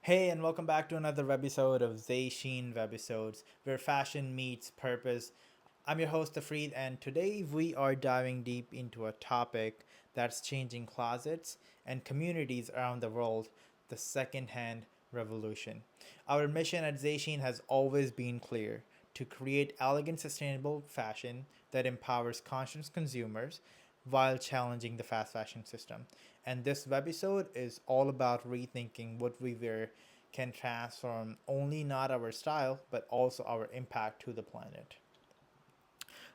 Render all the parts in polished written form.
Hey, and welcome back to another episode of ZÁY SHEEN Webisodes, where fashion meets purpose. I'm your host, Tafreed, and today we are diving deep into a topic that's changing closets and communities around the world: the secondhand revolution. Our mission at ZÁY SHEEN has always been clear: to create elegant, sustainable fashion that empowers conscious consumers while challenging the fast fashion system. And this webisode is all about rethinking what we wear can transform only not our style, but also our impact to the planet.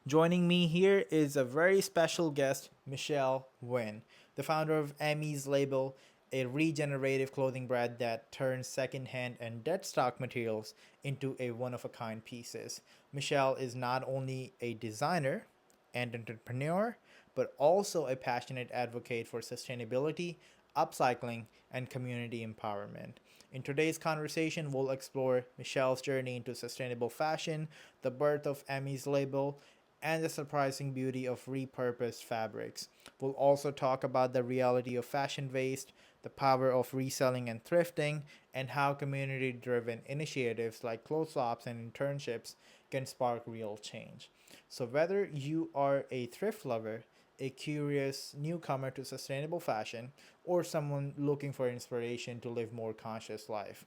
Joining me here is a very special guest, Michelle Winn, the founder of Emmy's Label, a regenerative clothing brand that turns secondhand and dead stock materials into a one of a kind pieces. Michelle is not only a designer and entrepreneur, but also a passionate advocate for sustainability, upcycling, and community empowerment. In today's conversation, we'll explore Michelle's journey into sustainable fashion, the birth of Emmy's Label, and the surprising beauty of repurposed fabrics. We'll also talk about the reality of fashion waste, the power of reselling and thrifting, and how community driven initiatives like clothes swaps and internships can spark real change. So, whether you are a thrift lover, a curious newcomer to sustainable fashion, or someone looking for inspiration to live more conscious life,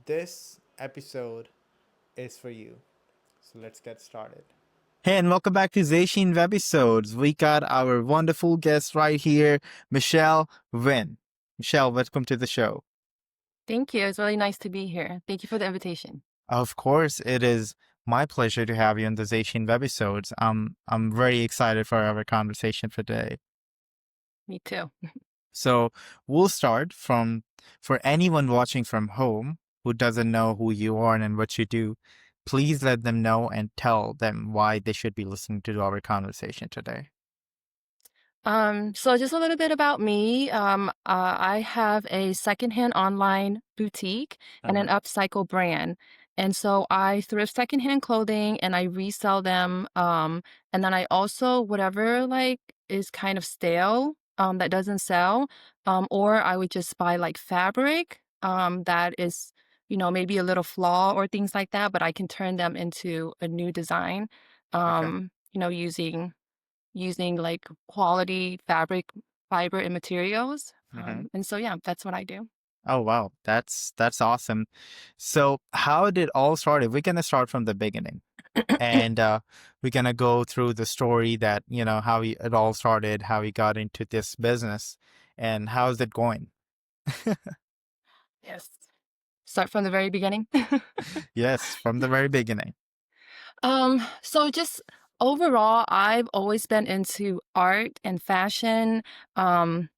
this episode is for you. So let's get started. Hey, and welcome back to ZÁY SHEEN Webisodes. We got our wonderful guest right here, Michelle Winn. Michelle, welcome to the show. Thank you. It's really nice to be here. Thank you for the invitation. Of course, it is my pleasure to have you on the ZÁY SHEEN Webisodes. I'm very excited for our conversation for today. Me too. So we'll start from, for anyone watching from home who doesn't know who you are and what you do, please let them know and tell them why they should be listening to our conversation today. So just a little bit about me. I have a secondhand online boutique and an upcycle brand. And so I thrift secondhand clothing and I resell them. And then I also, whatever like is kind of stale, that doesn't sell, or I would just buy like fabric, that is, maybe a little flaw or things like that, but I can turn them into a new design, Okay. using like quality fabric, fiber, and materials. Mm-hmm. And so, yeah, that's what I do. Oh wow, that's awesome. So how did it all started? We're gonna start from the beginning, and we're gonna go through the story that how it all started, how he got into this business, and how's it going? Yes. Start from the very beginning. Yes, from the very beginning. So just overall, I've always been into art and fashion. Um,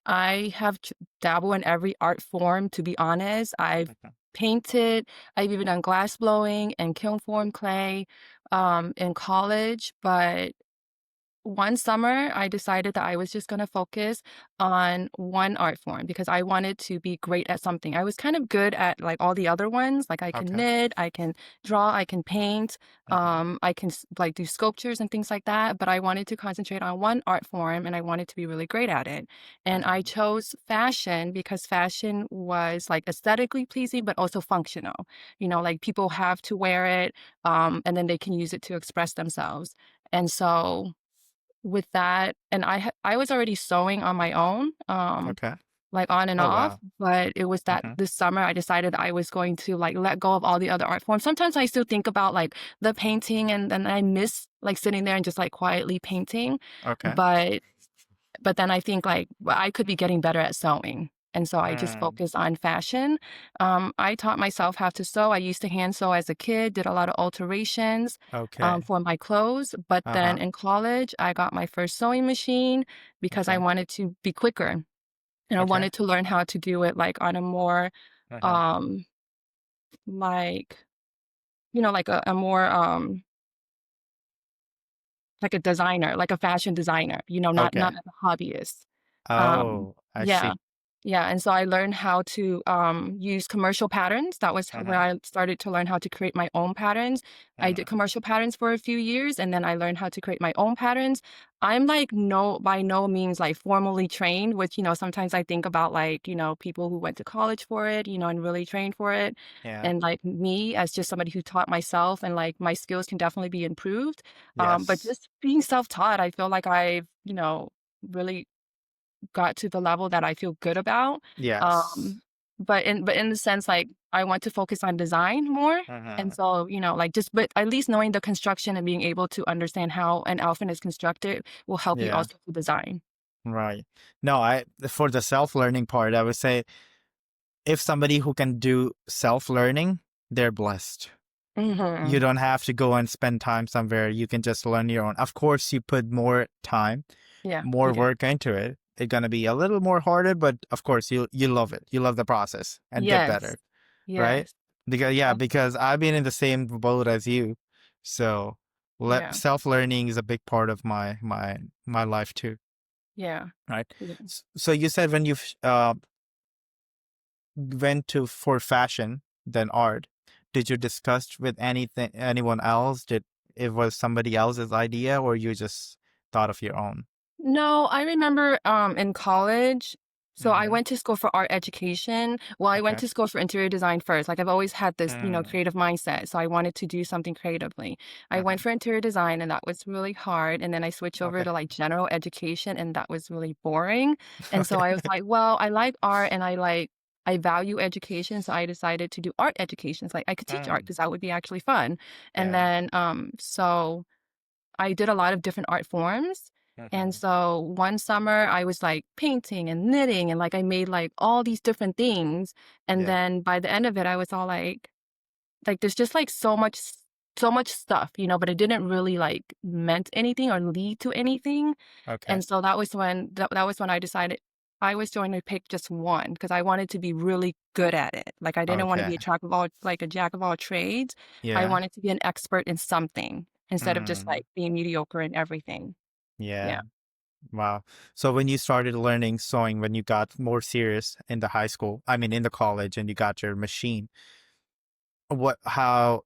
I have dabbled in every art form, to be honest. I've Okay. painted, I've even done glass blowing and kiln form clay in college, but one summer, I decided that I was just going to focus on one art form because I wanted to be great at something. I was kind of good at like all the other ones. Like I can Okay. knit, I can draw, I can paint, Mm-hmm. I can like do sculptures and things like that. But I wanted to concentrate on one art form and I wanted to be really great at it. And I chose fashion because fashion was like aesthetically pleasing, but also functional. Like people have to wear it, and then they can use it to express themselves. And so with that, and I was already sewing on my own, Okay. like on and Oh off, wow. but it was that Mm-hmm. this summer I decided I was going to like let go of all the other art forms. Sometimes I still think about like the painting and then I miss like sitting there and just like quietly painting. Okay. But then I think like well, I could be getting better at sewing. And so I just Mm. focused on fashion. I taught myself how to sew. I used to hand sew as a kid, did a lot of alterations Okay. for my clothes. But then Uh-huh. in college, I got my first sewing machine because I Okay. wanted to be quicker. And I Okay. wanted to learn how to do it like on a more, Uh-huh. um, like, like a more, like a designer, like a fashion designer, not Okay. as a hobbyist. Um, Oh, I yeah. see. Yeah, and so I learned how to use commercial patterns. That was when Uh-huh. I started to learn how to create my own patterns. I did Uh-huh. commercial patterns for a few years, and then I learned how to create my own patterns. I'm like by no means like formally trained, which sometimes I think about like people who went to college for it, and really trained for it. Yeah. And like me as just somebody who taught myself, and like my skills can definitely be improved. But Yes. just being self-taught, I feel like I've really got to the level that I feel good about. Yes. Um, but in the sense, like, I want to focus on design more, and Uh-huh. so, like, just but at least knowing the construction and being able to understand how an outfit is constructed will help you Yeah. also to design. Right. No, I for the self-learning part, I would say if somebody who can do self-learning, they're blessed. You Mhm. don't have to go and spend time somewhere. You can just learn your own. Of course, you put more time, Yeah, you more do. work into it. It's gonna be a little more harder, but of course, you love it. You love the process and get Yes. better, right? Yes. Because yeah, Ab because I've been in the same boat as you, so Yeah. self-learning is a big part of my life too, Yeah. right? Yeah. So you said when you went to for fashion then art, did you discuss with anyone else? Did it was somebody else's idea or you just thought of your own? No, I remember, in college, so I Mm-hmm. went to school for art education. Well, I went Okay. to school for interior design first. Like, I've always had this, Mm. creative mindset, so I wanted to do something creatively. I Uh-huh. went for interior design, and that was really hard, and then I switched over Okay. to, like, general education, and that was really boring, and so Okay. I was like, "Well, I like art, and I value education," so I decided to do art education. It's like, I could teach art Mm. because that would be actually fun, and Yeah. then, so I did a lot of different art forms. And Mm-hmm. so one summer I was like painting and knitting and like I made like all these different things. And Yeah. then by the end of it, I was all like there's just like so much stuff, but it didn't really like meant anything or lead to anything. Okay. And so that was when I decided I was going to pick just one because I wanted to be really good at it. Like I didn't want to Okay. be a jack of all trades. I Yeah. wanted to be an expert in something instead of just Mm. like being mediocre in everything. Yeah. Yeah. Wow. So when you started learning sewing, when you got more serious in the high school, I mean in the college and you got your machine, what how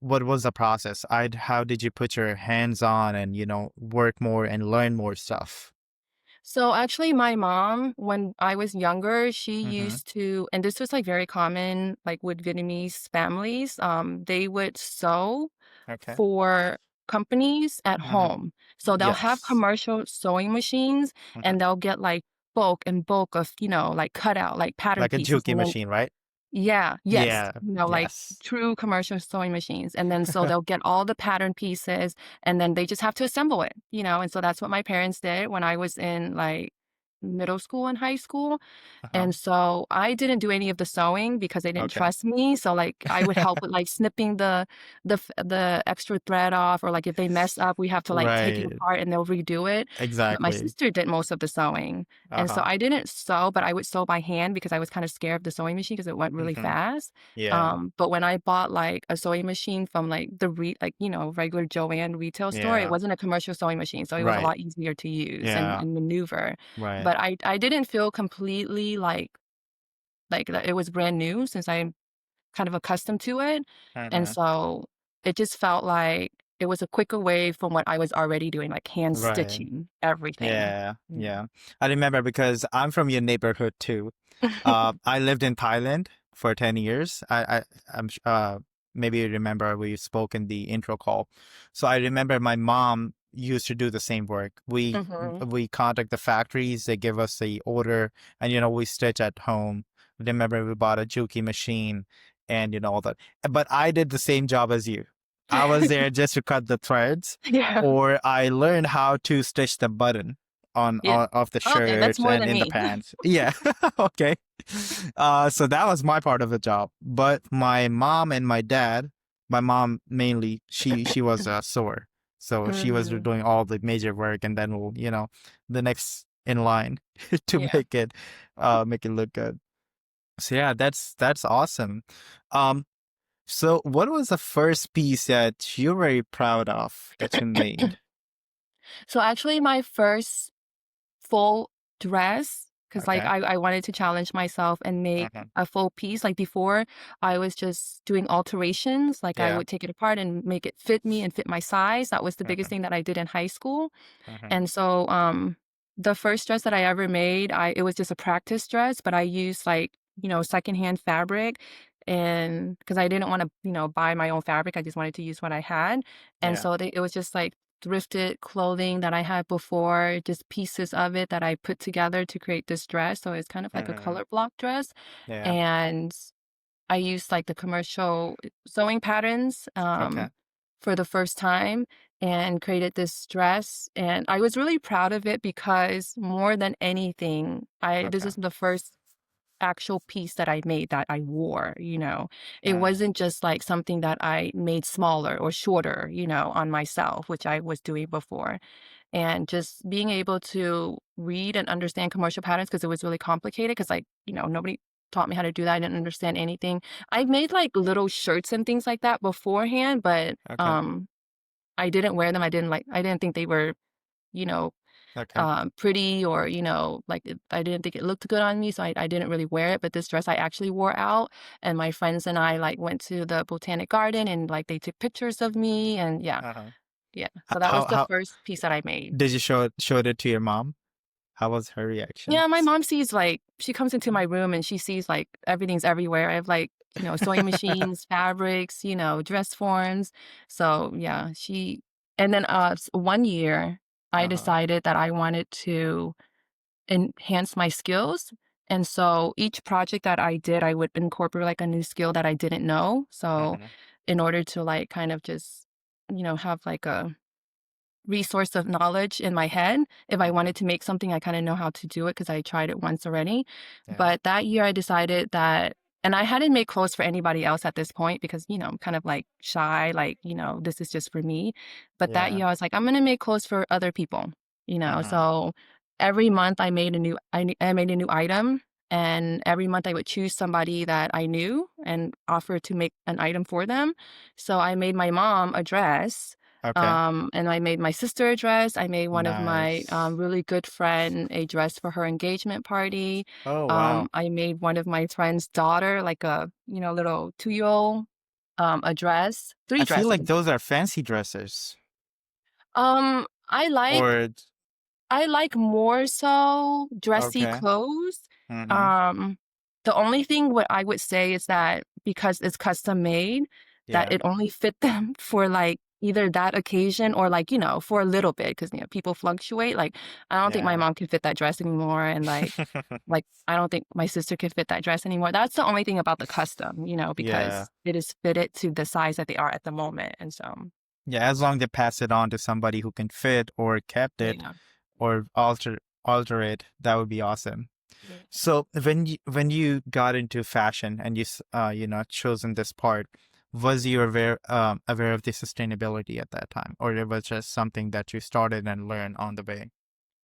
what was the process? How did you put your hands on and, work more and learn more stuff? So actually my mom, when I was younger, she Mm-hmm. used to, and this was like very common, like with Vietnamese families, they would sew Okay. for companies at Mm-hmm. home. So they'll have Yes. commercial sewing machines Mm-hmm. and they'll get like bulk of, like cutout, like pattern Like a pieces. Juki And then machine, right? yeah, yes, Yeah. like Yes. true commercial sewing machines. And then so they'll get all the pattern pieces and then they just have to assemble it. And so that's what my parents did when I was in like middle school and high school. Uh-huh. And so I didn't do any of the sewing because they didn't Okay. trust me. So like I would help with like snipping the extra thread off, or like if they mess up, we have to like take it Right. apart and they'll redo it. But my Exactly. sister did most of the sewing. And so Uh-huh. I didn't sew, but I would sew by hand because I was kind of scared of the sewing machine because it went really Mm-hmm. fast. Yeah. But when I bought like a sewing machine from like regular Joann retail store, it Yeah. wasn't a commercial sewing machine. So it was a Right. lot easier to use Yeah. and maneuver. Right. But I didn't feel completely like that it was brand new since I'm kind of accustomed to it. And Uh-huh. so it just felt like it was a quicker way from what I was already doing, like hand Right. stitching everything. Yeah. Yeah. Yeah. I remember because I'm from your neighborhood too. I lived in Thailand for 10 years. Maybe you remember we spoke in the intro call. So I remember my mom used to do the same work. Mhm. We contact the factories, they give us the order, and we stitch at home. Remember we bought a Juki machine and all that. But I did the same job as you. I was there just to cut the threads, Yeah. or I learned how to stitch the button Yeah. on of the Okay, that's shirts more and than in the me. pants. Yeah. Okay. So that was my part of the job. But my mom and my dad, my mom mainly, she was a sewer. So she was Mhm. doing all the major work and then we'll, the next in line to Yeah. make it look good. So yeah, that's awesome. Um, so what was the first piece that you're very proud of that you made? So actually my first full dress, because like Okay. I wanted to challenge myself and make Mhm. a full piece. Like before, I was just doing alterations. Like I Yeah. would take it apart and make it fit me and fit my size. That was the biggest Mhm. thing that I did in high school. Mhm. And so, the first dress that I ever made, it was just a practice dress, but I used like, secondhand fabric and because I didn't want to, buy my own fabric. I just wanted to use what I had. And Yeah. so it was just like thrifted clothing that I had before, just pieces of it that I put together to create this dress. So it's kind of like a Mhm. color block dress. Yeah. And I used like the commercial sewing patterns Okay. for the first time and created this dress. And I was really proud of it because more than anything, this Okay. is the first actual piece that I made that I wore. It Mm. wasn't just like something that I made smaller or shorter, on myself, which I was doing before. And just being able to read and understand commercial patterns because it was really complicated because like, nobody taught me how to do that. I didn't understand anything. I made like little shirts and things like that beforehand, but Okay. I didn't wear them. I didn't think they were, you know, Okay. pretty or, I didn't think it looked good on me. So I didn't really wear it. But this dress I actually wore out. And my friends and I like went to the botanic garden and like they took pictures of me. And yeah, Uh-huh. yeah. So that was How the how first piece that I made. did you showed it to your mom? How was her reaction? Yeah, my mom sees like she comes into my room and she sees like everything's everywhere. I have like, sewing machines, fabrics, dress forms. So yeah, and then one year I Uh-huh. decided that I wanted to enhance my skills. And so each project that I did, I would incorporate like a new skill that I didn't know. So Mhm. in order to like kind of just, have like a resource of knowledge in my head. If I Mhm. wanted to make something, I kind of know how to do it because I tried it once already. Yeah. But that year I decided that, and I hadn't made clothes for anybody else at this point because, I'm kind of like shy, like, this is just for me. But that Yeah. year I was like, I'm going to make clothes for other people. Mhm. So every month I made a new item. And every month I would choose somebody that I knew and offer to make an item for them. So I made my mom a dress Okay. and I made my sister a dress. I made one of my Nice. really good friend a dress for her engagement party. Oh, wow. I made one of my friend's daughter like a little 2-year-old a dress, three I feel like dresses. those are fancy dresses. I like Or I like more so dressy okay. clothes. Mhm. Um, the only thing what I would say is that because it's custom made, that Yeah. it only fit them for like either that occasion or like, for a little bit because people fluctuate. Like I don't think my Yeah. mom can fit that dress anymore and like I don't think my sister can fit that dress anymore. That's the only thing about the custom, Yeah. because it is fitted to the size that they are at the moment. And so Yeah, as long as they pass it on to somebody who can fit or kept it yeah. or alter it, that would be awesome. Yeah. So when you got into fashion and chosen this part, was you aware of the sustainability at that time, or it was just something that you started and learned on the way?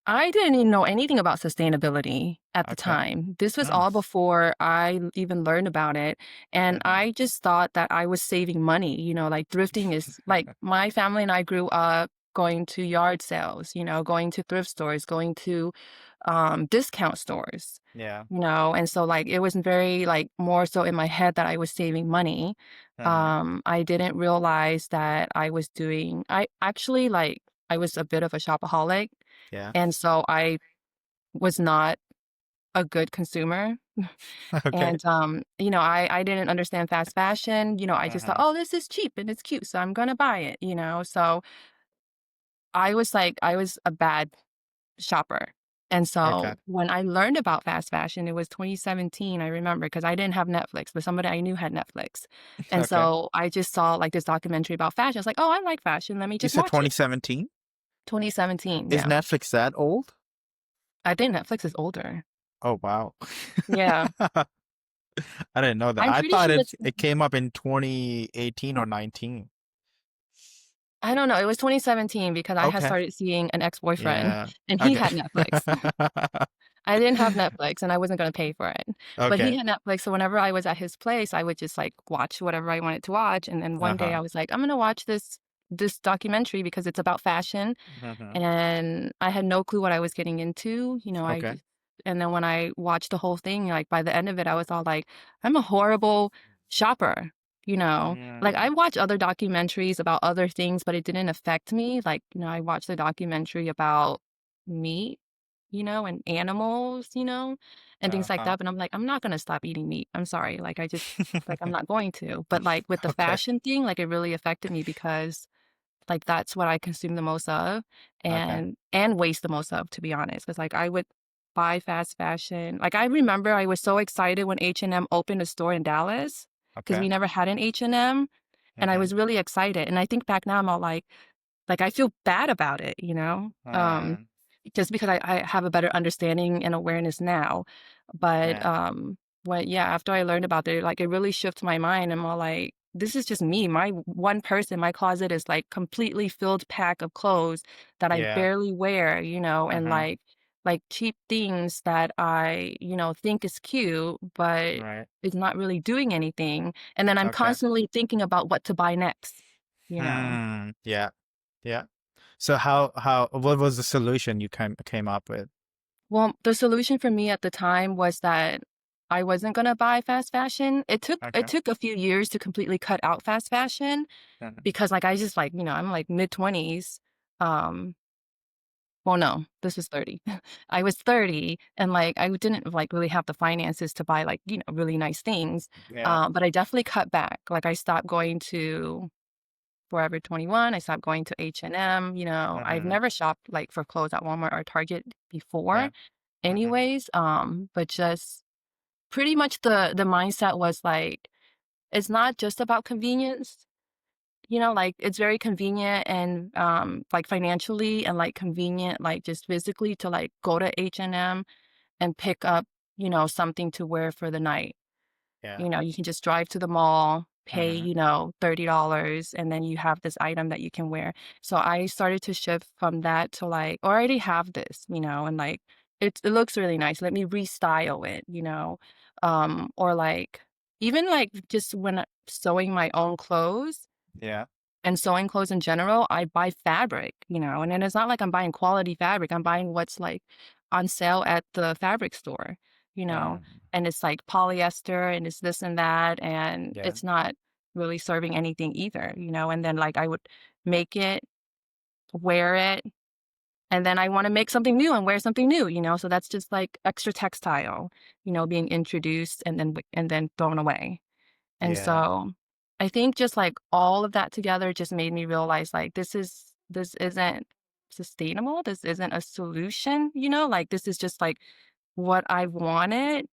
I didn't even know anything about sustainability at the Okay. time. This was Mm. all before I even learned about it. And Uh-huh. I just thought that I was saving money. Like thrifting is like my family and I grew up going to yard sales, going to thrift stores, going to discount stores, Yeah. and so like it was very like more so in my head that I was saving money. Uh-huh. I didn't realize that I actually like I was a bit of a shopaholic. Yeah. And so I was not a good consumer. Okay. And, I didn't understand fast fashion. I just thought, Uh-huh. oh, this is cheap and it's cute. So I'm going to buy it. So I was a bad shopper. And Okay. so when I learned about fast fashion, it was 2017, I remember, because I didn't have Netflix, but somebody I knew had Netflix. And Okay. so I just saw like this documentary about fashion. I was like, oh, I like fashion. Let me You just said watch it. 2017? 2017. Is Yeah. Netflix that old? I think Netflix is older. Oh, wow. Yeah. I didn't know that. I'm I pretty thought sure it came up in 2018 or 19. I don't know, it was 2017 because I had Okay. started seeing an ex-boyfriend, Yeah. and he Okay. had Netflix. I didn't have Netflix, and I wasn't gonna pay for it, but he Okay. had Netflix, so whenever I was at his place, I would just, like, watch whatever I wanted to watch, and then one day Uh-huh. I was like, "I'm gonna watch this documentary because it's about fashion," Mhm. and I had no clue what I was getting into. Okay. And then when I watched the whole thing, like by the end of it, I was all like, I'm a horrible shopper, you know? Like I Mm, watch other documentaries about other things, but it didn't affect me. Like, I watched a documentary about meat, and animals, and things like uh-huh. that. But I'm like, I'm not gonna stop eating meat. I'm sorry. Like I'm not going to. But like with the Okay. fashion thing, like it really affected me because like, that's what I consume the most of Okay. and waste the most of, to be honest. Because like, I would buy fast fashion. Like, I remember I was so excited when H&M opened a store in Dallas because Okay. we never had an H&M, and I Mm-hmm. was really excited, and I think back now, I'm all like, I feel bad about it, Mm, just because I have a better understanding and awareness now. But, yeah. after I learned about it, like, it really shifted my mind. I'm all like, "This is just me. My one person, my closet is, like, completely filled pack of clothes that I Yeah. barely wear, and, Mm-hmm. like, cheap things that I, think is cute, but Right. it's not really doing anything." And then I'm Okay. constantly thinking about what to buy next, you know? Hmm. Yeah. Yeah. So how what was the solution you came up with? Well, the solution for me at the time was that I wasn't gonna buy fast fashion. It Okay. took a few years to completely cut out fast fashion Mhm. because, like, I just, like, I'm, like, mid-20s. Um, well, no, this was 30. I was 30, and, like, I didn't, like, really have the finances to buy, like, really nice things, Yeah. but I definitely cut back. Like, I stopped going to Forever 21, I stopped going to H&M, I've Mm-hmm. never shopped, like, for clothes at Walmart or Target before Yeah. Mm-hmm. anyways, but just pretty much the mindset was like, it's not just about convenience, like it's very convenient and like financially and like convenient, like just physically to like go to H&M and pick up, something to wear for the night. Yeah. You can just drive to the mall, pay, Mm-hmm. $30, and then you have this item that you can wear. So I started to shift from that to like, "Oh, I already have this, and like it looks really nice. Let me restyle it, or like even like just when sewing my own clothes Yeah. and sewing clothes in general, I buy fabric, and then it's not like I'm buying quality fabric. I'm buying what's like on sale at the fabric store, you know, Mm. and it's like polyester and it's this and that, and Yeah. it's not really serving anything either, and then like I would make it, wear it, and then I want to make something new and wear something new, so that's just like extra textile, being introduced and then thrown away. And Yeah. so I think just like all of that together just made me realize like this isn't sustainable. This isn't a solution, like this is just like what I wanted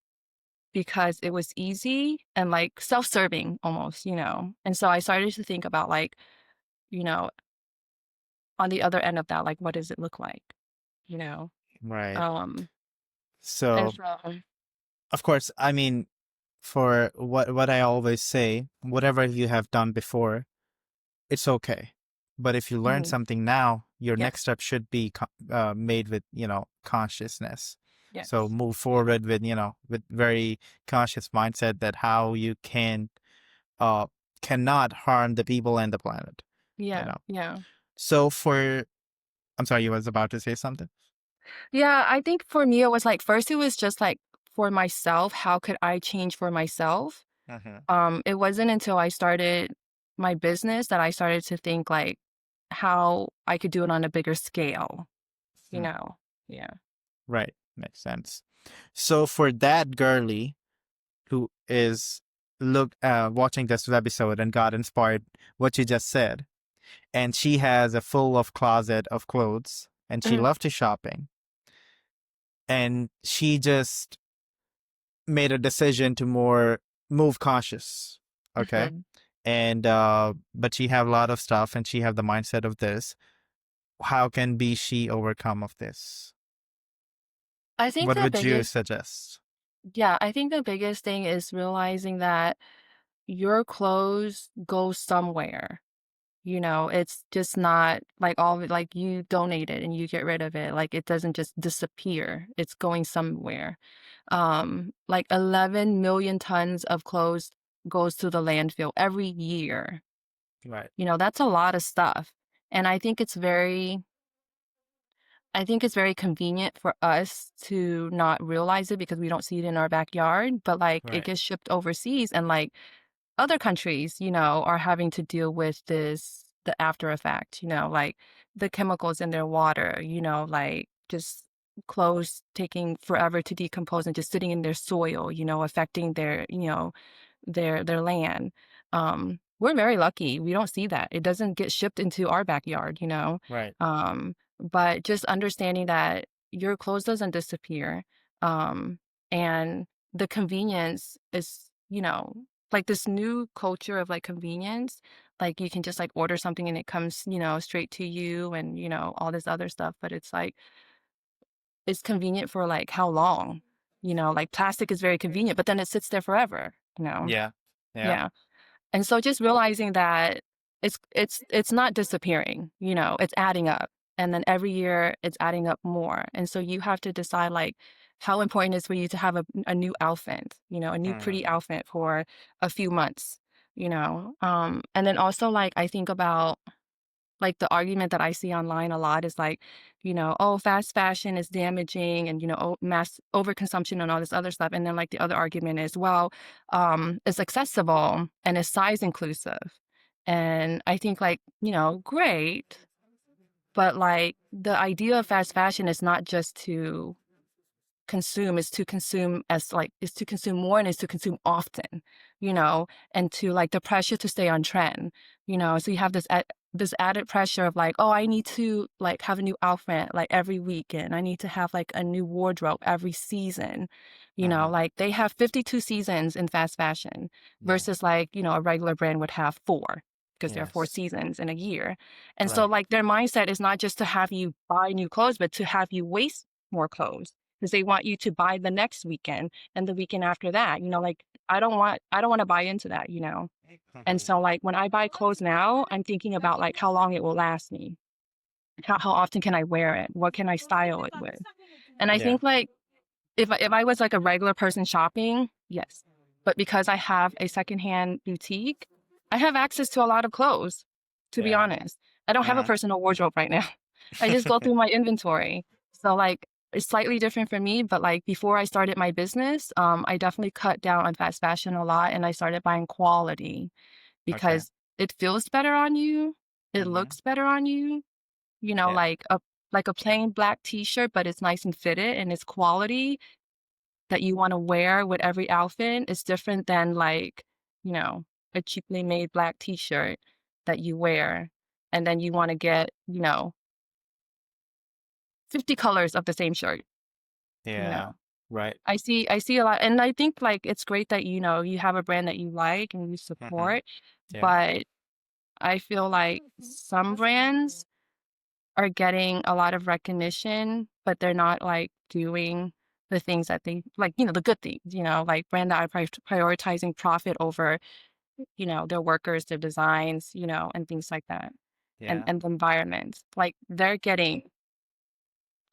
because it was easy and like self-serving almost. And so I started to think about like, you know, on the other end of that, like what does it look like, you know? Right. Um and So, so of course, I mean, for what I always say, whatever you have done before, it's okay. But if you learn mhm, something now, your next yes, step should be made with, consciousness. So yes. move forward with, with very conscious mindset that how you uh, cannot harm the people and the planet, you Yeah, know. yeah. So I'm sorry, you was about to say something? Yeah, I think for me, it was like first it was just like for myself, how could I change for myself? Mm-hmm. It wasn't until I started my business that I started to think like how I could do it on a bigger scale, you know? Yeah. Right. Makes sense. So for that girly who is watching this episode and got inspired what you just said, and she has a full of closet of clothes and she Mhm, loved to shopping and she just made a decision to more move cautious. Okay. mhm. And but she have a lot of stuff and she have the mindset of this. How can be she overcome of this? I think What the would you biggest suggest? yeah, I think the biggest thing is realizing that your clothes go somewhere. It's just not like all of it, like you donate it and you get rid of it. Like it doesn't just disappear. It's going somewhere. Like 11 million tons of clothes goes to the landfill every year. Right. That's a lot of stuff. And I think it's very I think it's very convenient for us to not realize it because we don't see it in our backyard, but like it Right. gets shipped overseas and like other countries, are having to deal with the after effect, like the chemicals in their water, like just clothes taking forever to decompose and just sitting in their soil, affecting their land. We're very lucky. We don't see that. It doesn't get shipped into our backyard. Right. But just understanding that your clothes doesn't disappear. Um, and the convenience is, like this new culture of like convenience. Like you can just like order something and it comes, straight to you and, all this other stuff. But it's like, it's convenient for like how long? Like plastic is very convenient, but then it sits there forever. Yeah. Yeah. Yeah. And so just realizing that it's not disappearing, it's adding up. And then every year it's adding up more. And so you have to decide like how important it is for you to have a new outfit, a new Mm. pretty outfit for a few months, and then also like I think about like the argument that I see online a lot is like, oh, fast fashion is damaging and, mass overconsumption and all this other stuff. And then like the other argument is, well, it's accessible and it's size inclusive. And I think like, great, but like the idea of fast fashion is not just to consume is to consume as like is to consume more and is to consume often, and to like the pressure to stay on trend, so you have this added pressure of like, oh, I need to like have a new outfit like every weekend. I need to have like a new wardrobe every season. Mm-hmm. Like they have 52 seasons in fast fashion Yeah. versus like, a regular brand would have 4 because there are 4 Yes. seasons in a year. And so Right. like their mindset is not just to have you buy new clothes, but to have you waste more clothes because they want you to buy the next weekend and the weekend after that. Like I don't want to buy into that. And Mm-hmm. so like when I buy clothes now, I'm thinking about like how long it will last me. How often can I wear it? What can I style it with? And I Yeah. think like if I was like a regular person shopping, yes. But because I have a secondhand boutique, I have access to a lot of clothes, to be Yeah. honest. I don't have a Mm-hmm. personal wardrobe right now. I just go through my inventory. So like it's slightly different for me, but like before I started my business, I definitely cut down on fast fashion a lot and I started buying quality Okay. because it feels better on you. It Mm-hmm. looks better on you. Yeah. Like a plain black t-shirt, but it's nice and fitted and it's quality that you want to wear with every outfit is different than like, you know, a cheaply made black t-shirt that you wear and then you want to get, 50 colors of the same shirt, you know. Yeah. Right. I see a lot and I think like it's great that you have a brand that you like and you Mm-hmm. support, Yeah. but I feel like some brands are getting a lot of recognition, but they're not like doing the things that they like, the good things, like brand that are prioritizing profit over, their workers, their designs, and things like that. And Yeah. and the environment. Like they're getting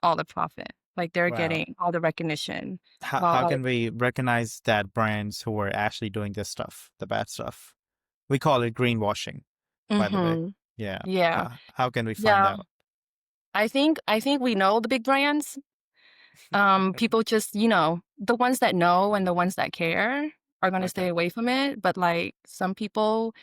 all the profit. Like they're Well, getting all the recognition. While how can we recognize that brands who are actually doing this stuff, the bad stuff? We call it greenwashing, by the way. mm-hmm. Yeah. Yeah. How can we find Yeah. out? I think we know the big brands. People just, the ones that know and the ones that care are going to stay Okay. away from it. But like some people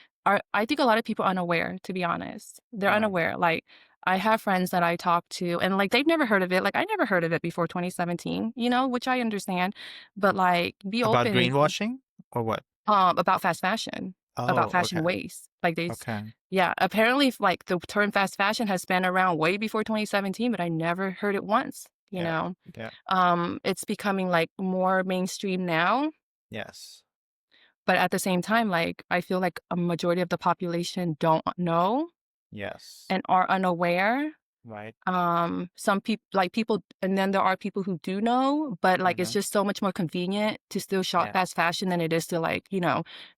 I think a lot of people are unaware, to be honest. They're Mm. unaware. Like I have friends that I talk to and like they've never heard of it. Like I never heard of it before 2017, which I understand. But like be About open greenwashing or what? about fast fashion, about Oh, fashion okay. waste. Like Okay. yeah, apparently like the term fast fashion has been around way before 2017, but I never heard it once, Yeah. Yeah. It's becoming like more mainstream now, Yes. but at the same time, like I feel like a majority of the population don't know Yes. and are unaware. Right. Some people like people, and then there are people who do know, but like it's Mm-hmm. just so much more convenient to still shop Yeah. fast fashion than it is to like,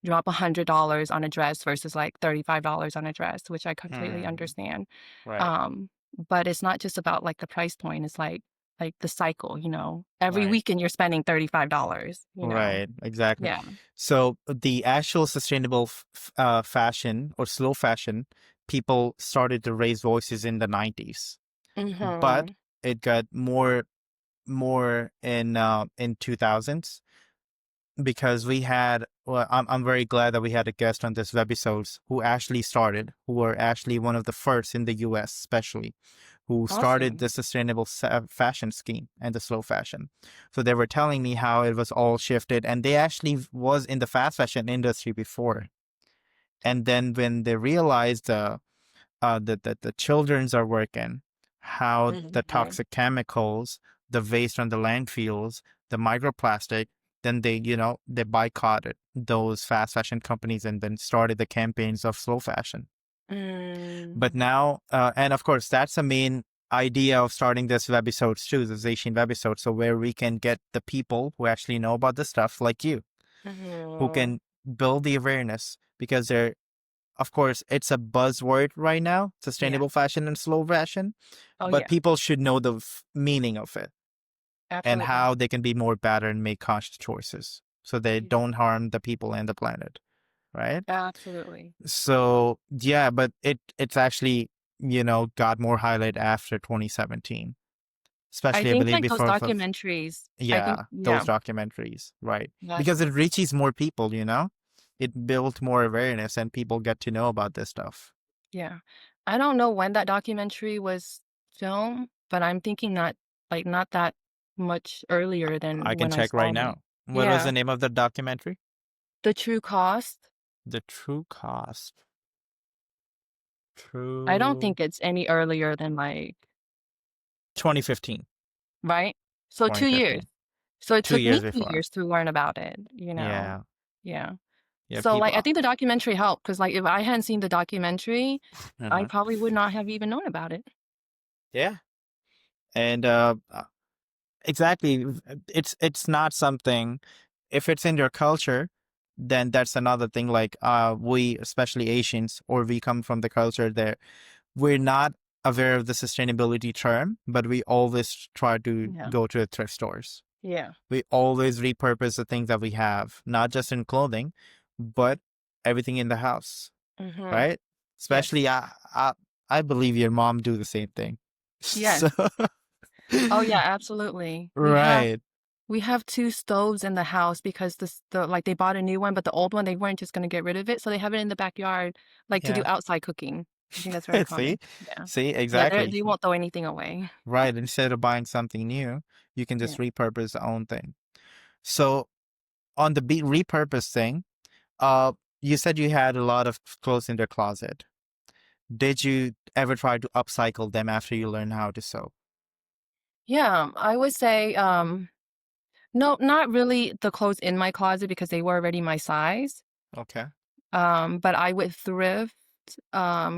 drop $100 on a dress versus like $35 on a dress, which I completely Mm. understand. Right. Um, but it's not just about like the price point. It's like the cycle, every Right. weekend you're spending $35. Right. Exactly. Yeah. So the actual sustainable fashion or slow fashion, people started to raise voices in the 90s. But Mm-hmm. it got more in 2000s, because we had, well, I'm very glad that we had a guest on this webisodes who were actually one of the first in the US, especially, who started Awesome. the sustainable fashion scheme and the slow fashion. So they were telling me how it was all shifted, and they actually was in the fast fashion industry before. And then when they realized that the children's are working, how the Mhm. toxic chemicals, the waste on the landfills, the microplastic, then they boycotted those fast fashion companies and then started the campaigns of slow fashion. But Mm, now, and of course, that's the main idea of starting this webisodes too, the ZÁY SHEEN webisode, so where we can get the people who actually know about the stuff like you, who mhm. can build the awareness, because they're, of course, it's a buzzword right now, Yeah. sustainable fashion and slow fashion, Oh, but yeah. people should know the meaning of it and Absolutely. how they can be more better and make conscious choices so they You- don't harm the people and the planet, right? Absolutely. So yeah, but it's actually, got more highlight after 2017, I especially I think believe like those before, documentaries, I think, yeah, those yeah, documentaries, right? that's Because it reaches more people, it built more awareness and people get to know about this stuff. yeah. I don't know when that documentary was filmed, but I'm thinking not that much earlier than I can when I check saw right it. now. What was the Yeah. name of the documentary? The True Cost. The True Cost. I don't True think it's any earlier than like, 2015. right? So 2 years. 2015. So it Two took me years 2 years before. to learn about it. Yeah. Yeah. Yeah, So like people. I think the documentary helped because like if I hadn't seen the documentary, I Uh-huh. probably would not have even known about it. Yeah. And exactly, it's not something, if it's in your culture, then that's another thing. Like we, especially Asians, or we come from the culture there, we're not aware of the sustainability term, but we always try to Yeah. go to the thrift stores. Yeah. We always repurpose the things that we have, not just in clothing, but everything in the house, Mhm. right? Yes. Especially, I believe your mom do the same thing. Yes. So, Oh yeah, absolutely. right. We have two stoves in the house because the like they bought a new one, but the old one they weren't just gonna get rid of it, so they have it in the backyard, like to do Yeah. outside cooking. I think that's very See, common. Yeah. see, Yeah, exactly. they won't throw anything away. Right. Instead of buying something new, you can Yeah. just repurpose the own thing. So on the repurpose thing, you said you had a lot of clothes in your closet. Did you ever try to upcycle them after you learn how to sew? Yeah, I would say, no, not really the clothes in my closet because they were already my size. Okay. But I would thrift,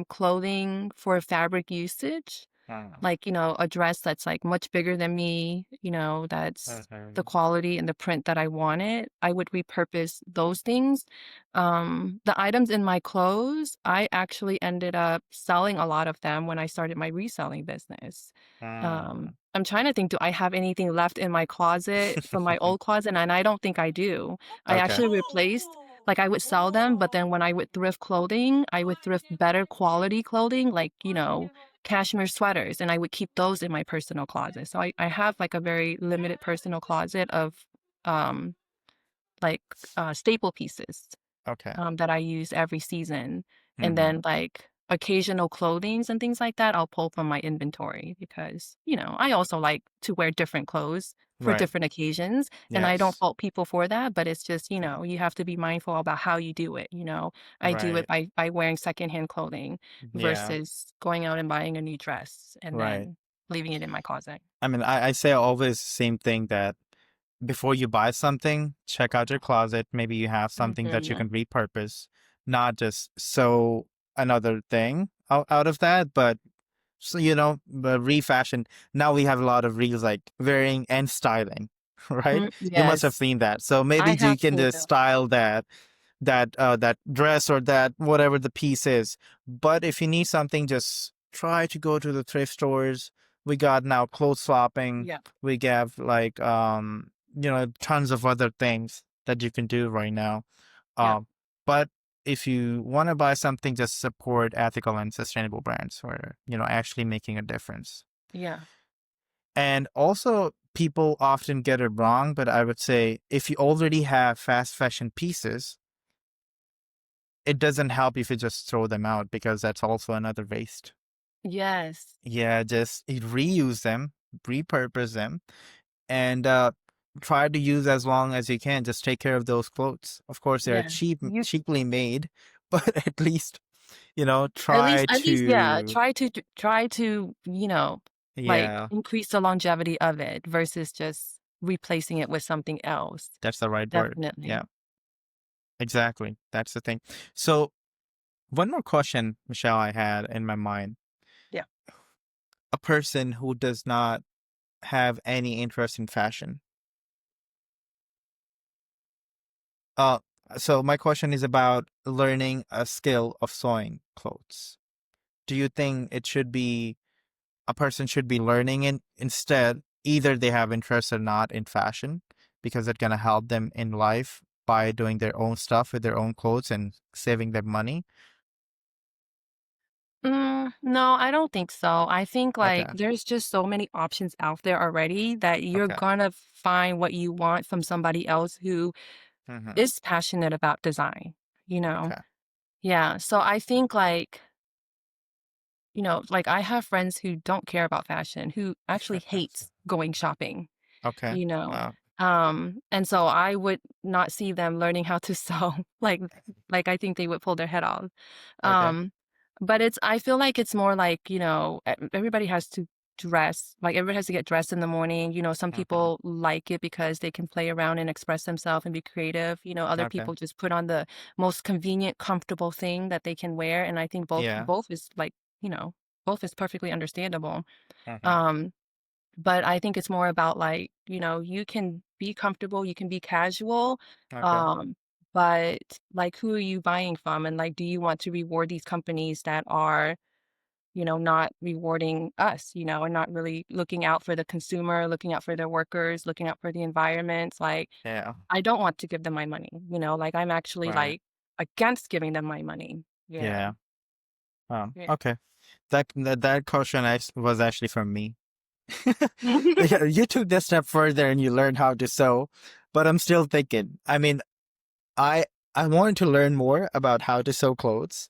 clothing for fabric usage. Ah, Like, a dress that's like much bigger than me, that's okay. the quality and the print that I wanted. I would repurpose those things. The items in my clothes, I actually ended up selling a lot of them when I started my reselling business. Ah. I'm trying to think, do I have anything left in my closet from my old closet? And I don't think I do. I Okay. actually replaced, like I would sell them, but then when I would thrift clothing, I would thrift better quality clothing, like, cashmere sweaters, and I would keep those in my personal closet. So I have like a very limited personal closet of um like staple pieces Okay. that I use every season. And Mm-hmm. then like occasional clothings and things like that, I'll pull from my inventory because, I also like to wear different clothes for Right. different occasions. And I don't Yes. fault people for that, but it's just, you have to be mindful about how you do it. I do it Right. by wearing secondhand clothing Yeah. versus going out and buying a new dress and Right. then leaving it in my closet. I mean, I say always the same thing, that before you buy something, check out your closet. Maybe you have something that you Hmm. can repurpose, not just sew another thing out of that, but so, the refashion. Now we have a lot of reels like wearing and styling, right? You must have Yes, seen that. So I maybe you have can seen just them. style that dress or that whatever the piece is. But if you need something, just try to go to the thrift stores. We got now clothes swapping. Yeah, We have like tons of other things that you can do right now. yeah, Um, but if you want to buy something, just support ethical and sustainable brands who are actually making a difference. yeah. And also, people often get it wrong, but I would say if you already have fast fashion pieces, it doesn't help if you just throw them out because that's also another waste. Yes. Yeah, just reuse them, repurpose them, and try to use as long as you can. Just take care of those clothes. Of course, they're Yeah. You cheaply made, but at least, try at least, yeah, to, try to, like yeah, increase the longevity of it versus just replacing it with something else. that's the right word. Yeah, Definitely. exactly. That's the thing. So, one more question, Michelle, I had in my mind. Yeah. A person who does not have any interest in fashion. Uh, so my question is about learning a skill of sewing clothes. Do you think it should be a person should be learning it instead? Either they have interest or not in fashion because it's gonna help them in life by doing their own stuff with their own clothes and saving them money. No, I don't think so. I think like Okay. there's just so many options out there already that you're Okay. gonna find what you want from somebody else who Mm-hmm. is passionate about design, you know? Okay. Yeah. So I think like, like I have friends who don't care about fashion, who actually hates going shopping. Okay. you know Wow. and so I would not see them learning how to sew like I think they would pull their head off. Okay. um but I feel like it's more like, everybody has to dress, like everybody has to get dressed in the morning. Some Mm-hmm. people like it because they can play around and express themselves and be creative. Other Okay. people just put on the most convenient, comfortable thing that they can wear, and I think both Yeah. both is like, you know both is perfectly understandable. Mm-hmm. um but I think it's more about like, you can be comfortable, you can be casual, Okay. um, but like who are you buying from? And like, do you want to reward these companies that are, not rewarding us, and not really looking out for the consumer, looking out for their workers, looking out for the environment? Like, Yeah. I don't want to give them my money, like I'm actually Right. like against giving them my money. Yeah. Yeah. Yeah. Okay. That question was actually from me. Yeah, you took this step further and you learned how to sew, but I'm still thinking. I mean, I I wanted to learn more about how to sew clothes,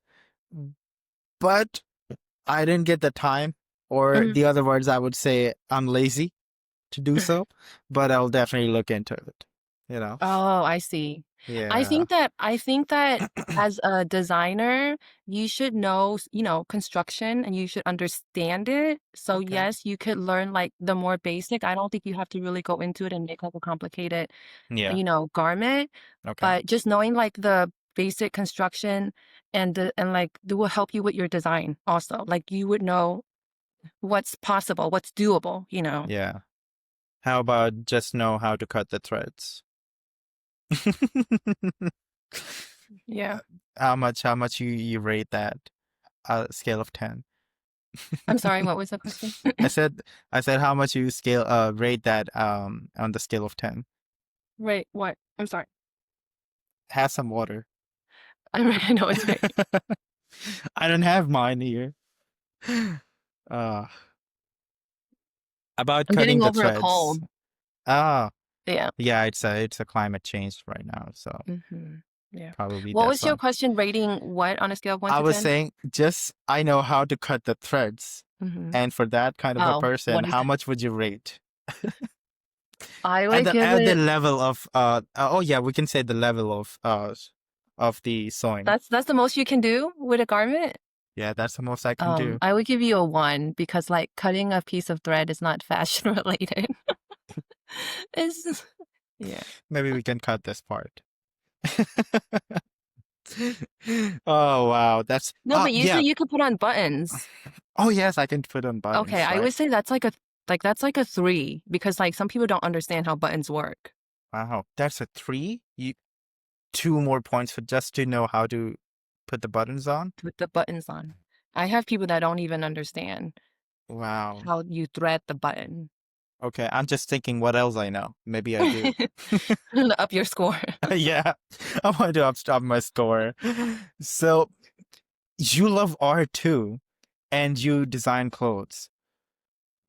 but I didn't get the time, or Mhm. the other words I would say I'm lazy to do so, but I'll definitely look into it, you know? Oh, I see. Yeah. I think that as a designer, you should know, construction, and you should understand it. So Okay. yes, you could learn like the more basic. I don't think you have to really go into it and make like a complicated, Yeah. garment, Okay. but just knowing like the basic construction and like it will help you with your design also. Like you would know what's possible, what's doable. Yeah. How about just know how to cut the threads? Yeah. Uh, how much you rate that? Scale of 10. I'm sorry, what was the question? I said I said how much you rate that on the scale of 10. Wait, what? I'm sorry. Have some water. I know it's right. I don't have mine here. Uh about I'm cutting getting the over a threads. cold. Ah, Yeah. yeah, it's a climate change right now, so Yeah. probably What that's was your why. question, rating what on a scale of 1 I to was 10? saying just I know how to cut the threads. Mhm. And for that kind of a Oh, person, what is how it? much would you rate? I At would the give at the it level of oh yeah, we can say the level of the sewing. that's the most you can do with a garment? Yeah, that's the most I can do. I would give you a 1 because, like, cutting a piece of thread is not fashion related. It's yeah. Maybe we can cut this part. Oh wow, that's No, but yeah. usually you could put on buttons. Oh yes, I can put on Okay, buttons, I right? would say that's like a 3 because, like, some people don't understand how buttons work. Wow, that's a 3. You 2 more points for just to know how to put the buttons on. With the buttons on. I have people that don't even understand Wow. how you thread the button. Okay, I'm just thinking what else I know. Maybe I do. Up your score. Yeah, I want to up my score. So you love art too, and you design clothes.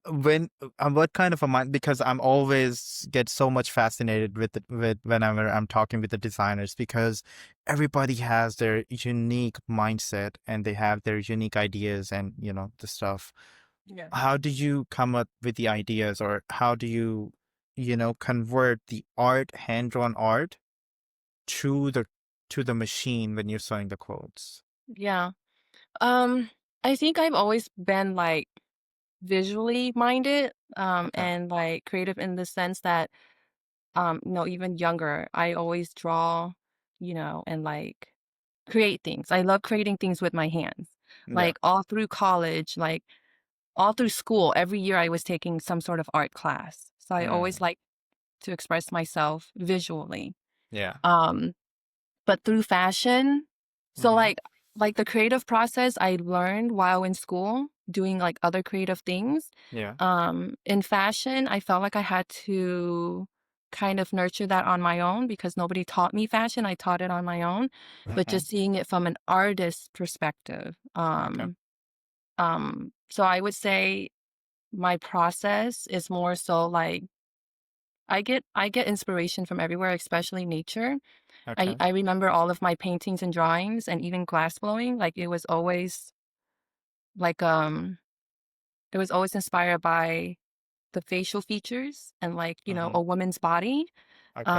when what kind of a mind, because I'm always get so much fascinated with with whenever I'm talking with the designers, because everybody has their unique mindset and they have their unique ideas and the stuff. Yeah. How do you come up with the ideas, or how do you convert the art, hand-drawn art, to the machine when you're sewing the clothes? Yeah. Um, I think I've always been like visually minded, Okay. and like creative in the sense that, even younger, I always draw, and like create things. I love creating things with my hands. Yeah. Like all through college, like all through school, every year I was taking some sort of art class. So I always Mm. like to express myself visually. Yeah. Um, but through fashion, so Mm-hmm. like the creative process I learned while in school doing like other creative things. Yeah. In fashion, I felt like I had to kind of nurture that on my own because nobody taught me fashion. I taught it on my own, but Mm-hmm. just seeing it from an artist's perspective. Okay. So I would say my process is more so like I get inspiration from everywhere, especially nature. I Okay. I remember all of my paintings and drawings and even glass blowing, like like it was always inspired by the facial features and like, Mm-hmm. a woman's body. Okay.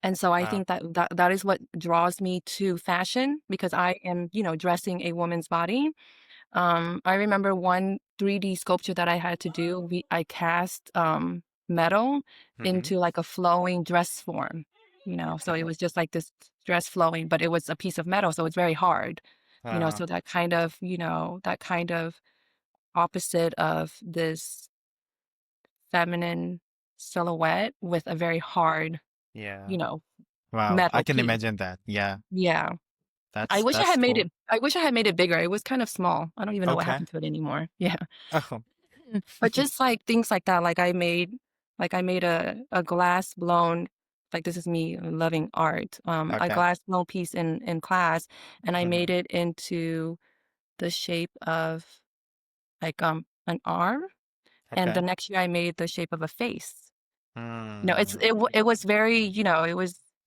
And so I Wow. think that is what draws me to fashion because I am, dressing a woman's body. I remember one 3D sculpture that I had to do. I cast metal Mm-hmm. into like a flowing dress form, so it was just like this dress flowing, but it was a piece of metal, so it's very hard, Uh, so that kind of opposite of this feminine silhouette with a very hard, yeah. you know, Wow. I metal can piece. imagine that. Yeah. Yeah. That's cool. I wish I had made it bigger. It was kind of small. I don't even know what Okay. happened to it anymore. Yeah. Oh. But just like things like that, like I made a glass blown, like this is me loving art. A Okay. glass blown piece in class, and I Mm-hmm. made it into the shape of like an arm, and the Okay. next year I made the shape of a face. No, Mm. it was very,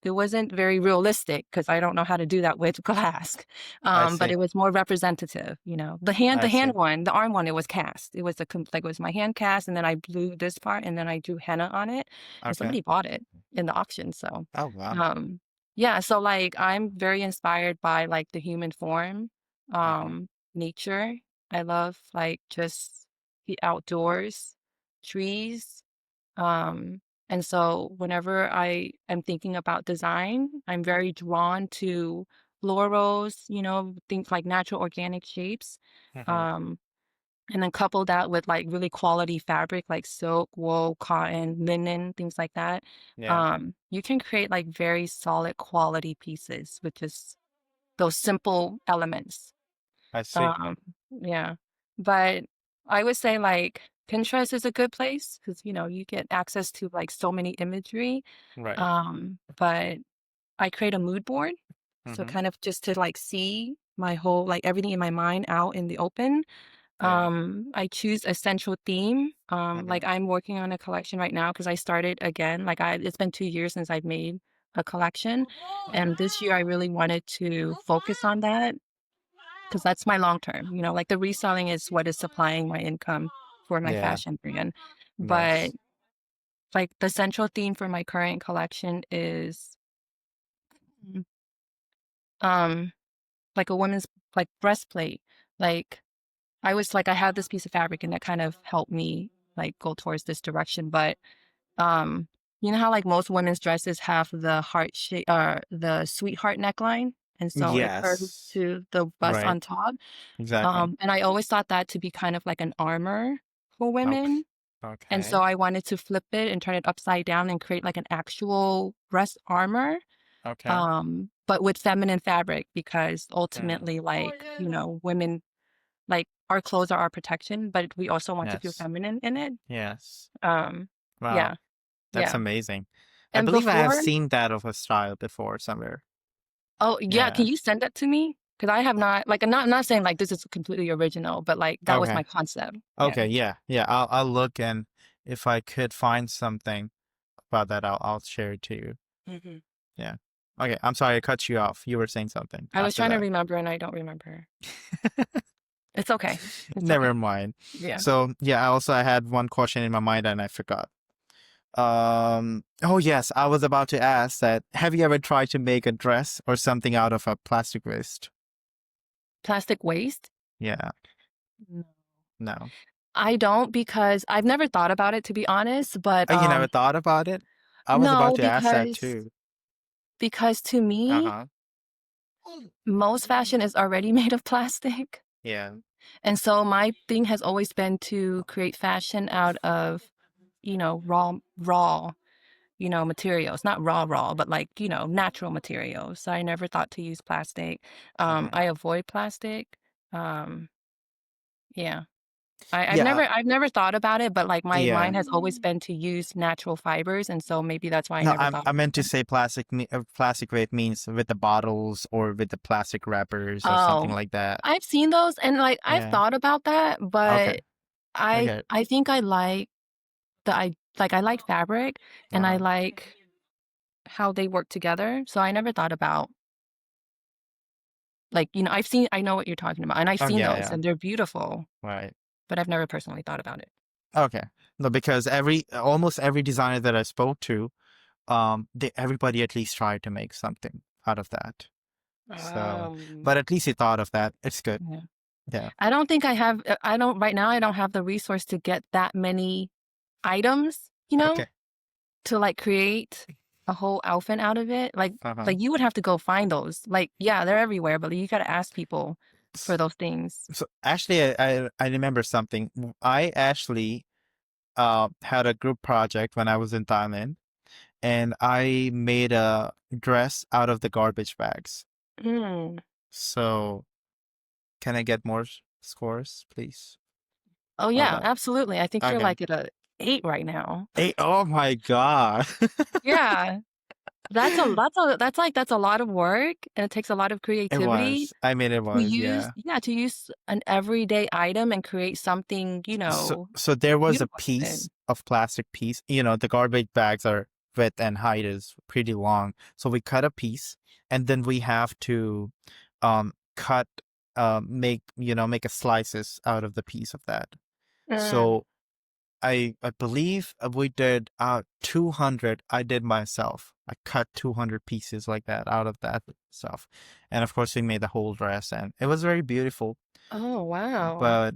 it wasn't very realistic because I don't know how to do that with glass. I But see. it was more representative, I see. the arm one, it was cast. It was like it was my hand cast, and then I blew this part, and then I drew henna on it, and Okay. somebody bought it in the auction. So, Oh, wow. um, yeah, so like I'm very inspired by like the human form, Mm-hmm. nature. I love like just the outdoors, trees. Um, and so whenever I am thinking about design, I'm very drawn to florals, things like natural organic shapes. Mm-hmm. Um, and then couple that with like really quality fabric like silk, wool, cotton, linen, things like that. Yeah. You can create like very solid quality pieces with just those simple elements. I see. Um, yeah. But I would say like Pinterest is a good place because you get access to like so many imagery. Right. But I create a mood board. So Mm-hmm. kind of just to like see my whole like everything in my mind out in the open. Yeah. I choose a central theme. Mm-hmm. Like I'm working on a collection right now because I started again. Like it's been 2 years since I've made a collection. And this year I really wanted to focus on that because that's my long term. Like the reselling is what is supplying my income for my Yeah. fashion brand. But Nice. like the central theme for my current collection is mm, um like a woman's like breastplate. Like I had this piece of fabric and that kind of helped me like go towards this direction. But um you know how like most women's dresses have the heart shape the sweetheart neckline, and so it curves Yes. to the bust Right. on top. Exactly. And I always thought that to be kind of like an armor for Okay. women. And so Okay. I wanted to flip it and turn it upside down and create like an actual breast armor, Okay. but with feminine fabric because Mm. ultimately, like, women, like our clothes are our protection, but we also want to feel Yes. feminine in it. Yes. Um, Wow. yeah, That's yeah. amazing. I And believe I have before, seen that of a style before somewhere. oh yeah, can Yeah. you send that to me? Because I have not, like, I'm not saying like this is completely original, but like that was Okay. my concept. Yeah. Okay. Yeah. Yeah. I'll look, and if I could find something about that, I'll share it to you. Hmm. Yeah. Okay. I'm sorry I cut you off. You were saying something I was after trying to that. remember and I don't remember. It's okay. It's okay. Never mind. Yeah. So yeah, I had one question in my mind and I forgot. Oh yes, I was about to ask that. Have you ever tried to make a dress or something out of a plastic waste? Plastic waste? Yeah. No. No. I don't because I've never thought about it to be honest, but Oh, you never thought about it? I was about no, to ask that too. because to me, Uh-huh. most fashion is already made of plastic. Yeah. And so my thing has always been to create fashion out of, raw, materials, not raw, but like, natural materials. So I never thought to use plastic. Okay. I avoid plastic. Um, yeah. Yeah. I've never thought about it, but like my Yeah. mind has always been to use natural fibers, and so maybe that's why I No, never thought I about meant to them. say plastic waste means with the bottles or with the plastic wrappers or something Oh, like that. I've seen those, and like I've Yeah. thought about that, Okay. but Okay. I think I like I like fabric, and I Uh-huh. like how they work together. So I never thought about like, I know what you're talking about, and I've Oh seen yeah, those, yeah. and they're beautiful, Right. but I've never personally thought about it. Okay. No, because almost every designer that I spoke to, everybody at least tried to make something out of that. So, Um, but at least he thought of that. It's good. yeah. Yeah. I don't think I don't right now I don't have the resource to get that many items, Okay. to like create a whole outfit out of it. Uh-huh. Like you would have to go find those. Like, yeah, they're everywhere, but you got to ask people for S- those things. So actually, I remember something. I actually had a group project when I was in Thailand, and I made a dress out of the garbage bags. Mm. So can I get more scores, please? Oh On yeah, that. absolutely. I think you're Okay. like at a 8 right now. Hey, oh my God. Yeah. That's a lot of work, and it takes a lot of It creativity was. I mean, it to was, use yeah. yeah, to use an everyday item and create something, So there was a beautiful with it. piece of plastic piece. The garbage bags are width and height is pretty long. So we cut a piece, and then we have to cut make a slices out of the piece of that. Mm. So I believe we did 200. I did myself. I cut 200 pieces like that out of that stuff. And of course we made the whole dress, and it was very beautiful. Oh, wow. But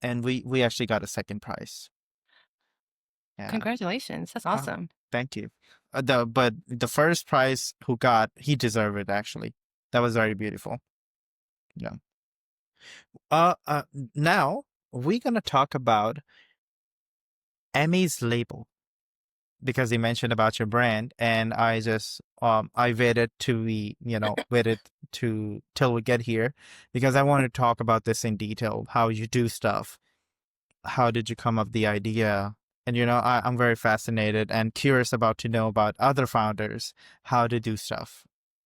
and we actually got a second prize. Yeah. Congratulations. That's Oh, awesome. thank you. The first prize who got, he deserved it actually. That was very beautiful. Yeah. Uh, uh Now we're gonna talk about Emmy's label, because you mentioned about your brand, and I waited to be waited to till we get here, because I wanted to talk about this in detail, how you do stuff. How did you come up with the idea? And I'm very fascinated and curious about to know about other founders, how to do stuff.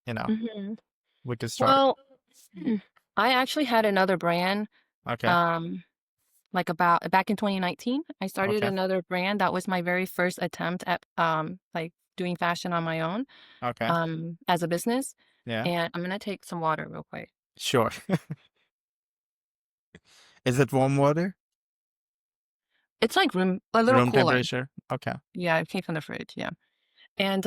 you know Mhm. we could start. Well, I actually had another brand, Okay. um, like about back in 2019. I started Okay. another brand. That was my very first attempt at like doing fashion on my own, Okay. as a business. Yeah. And I'm gonna take some water real quick. Sure. Is it warm water? It's like a little Room cooler. temperature? Okay. Yeah, it came from the fridge. Yeah. And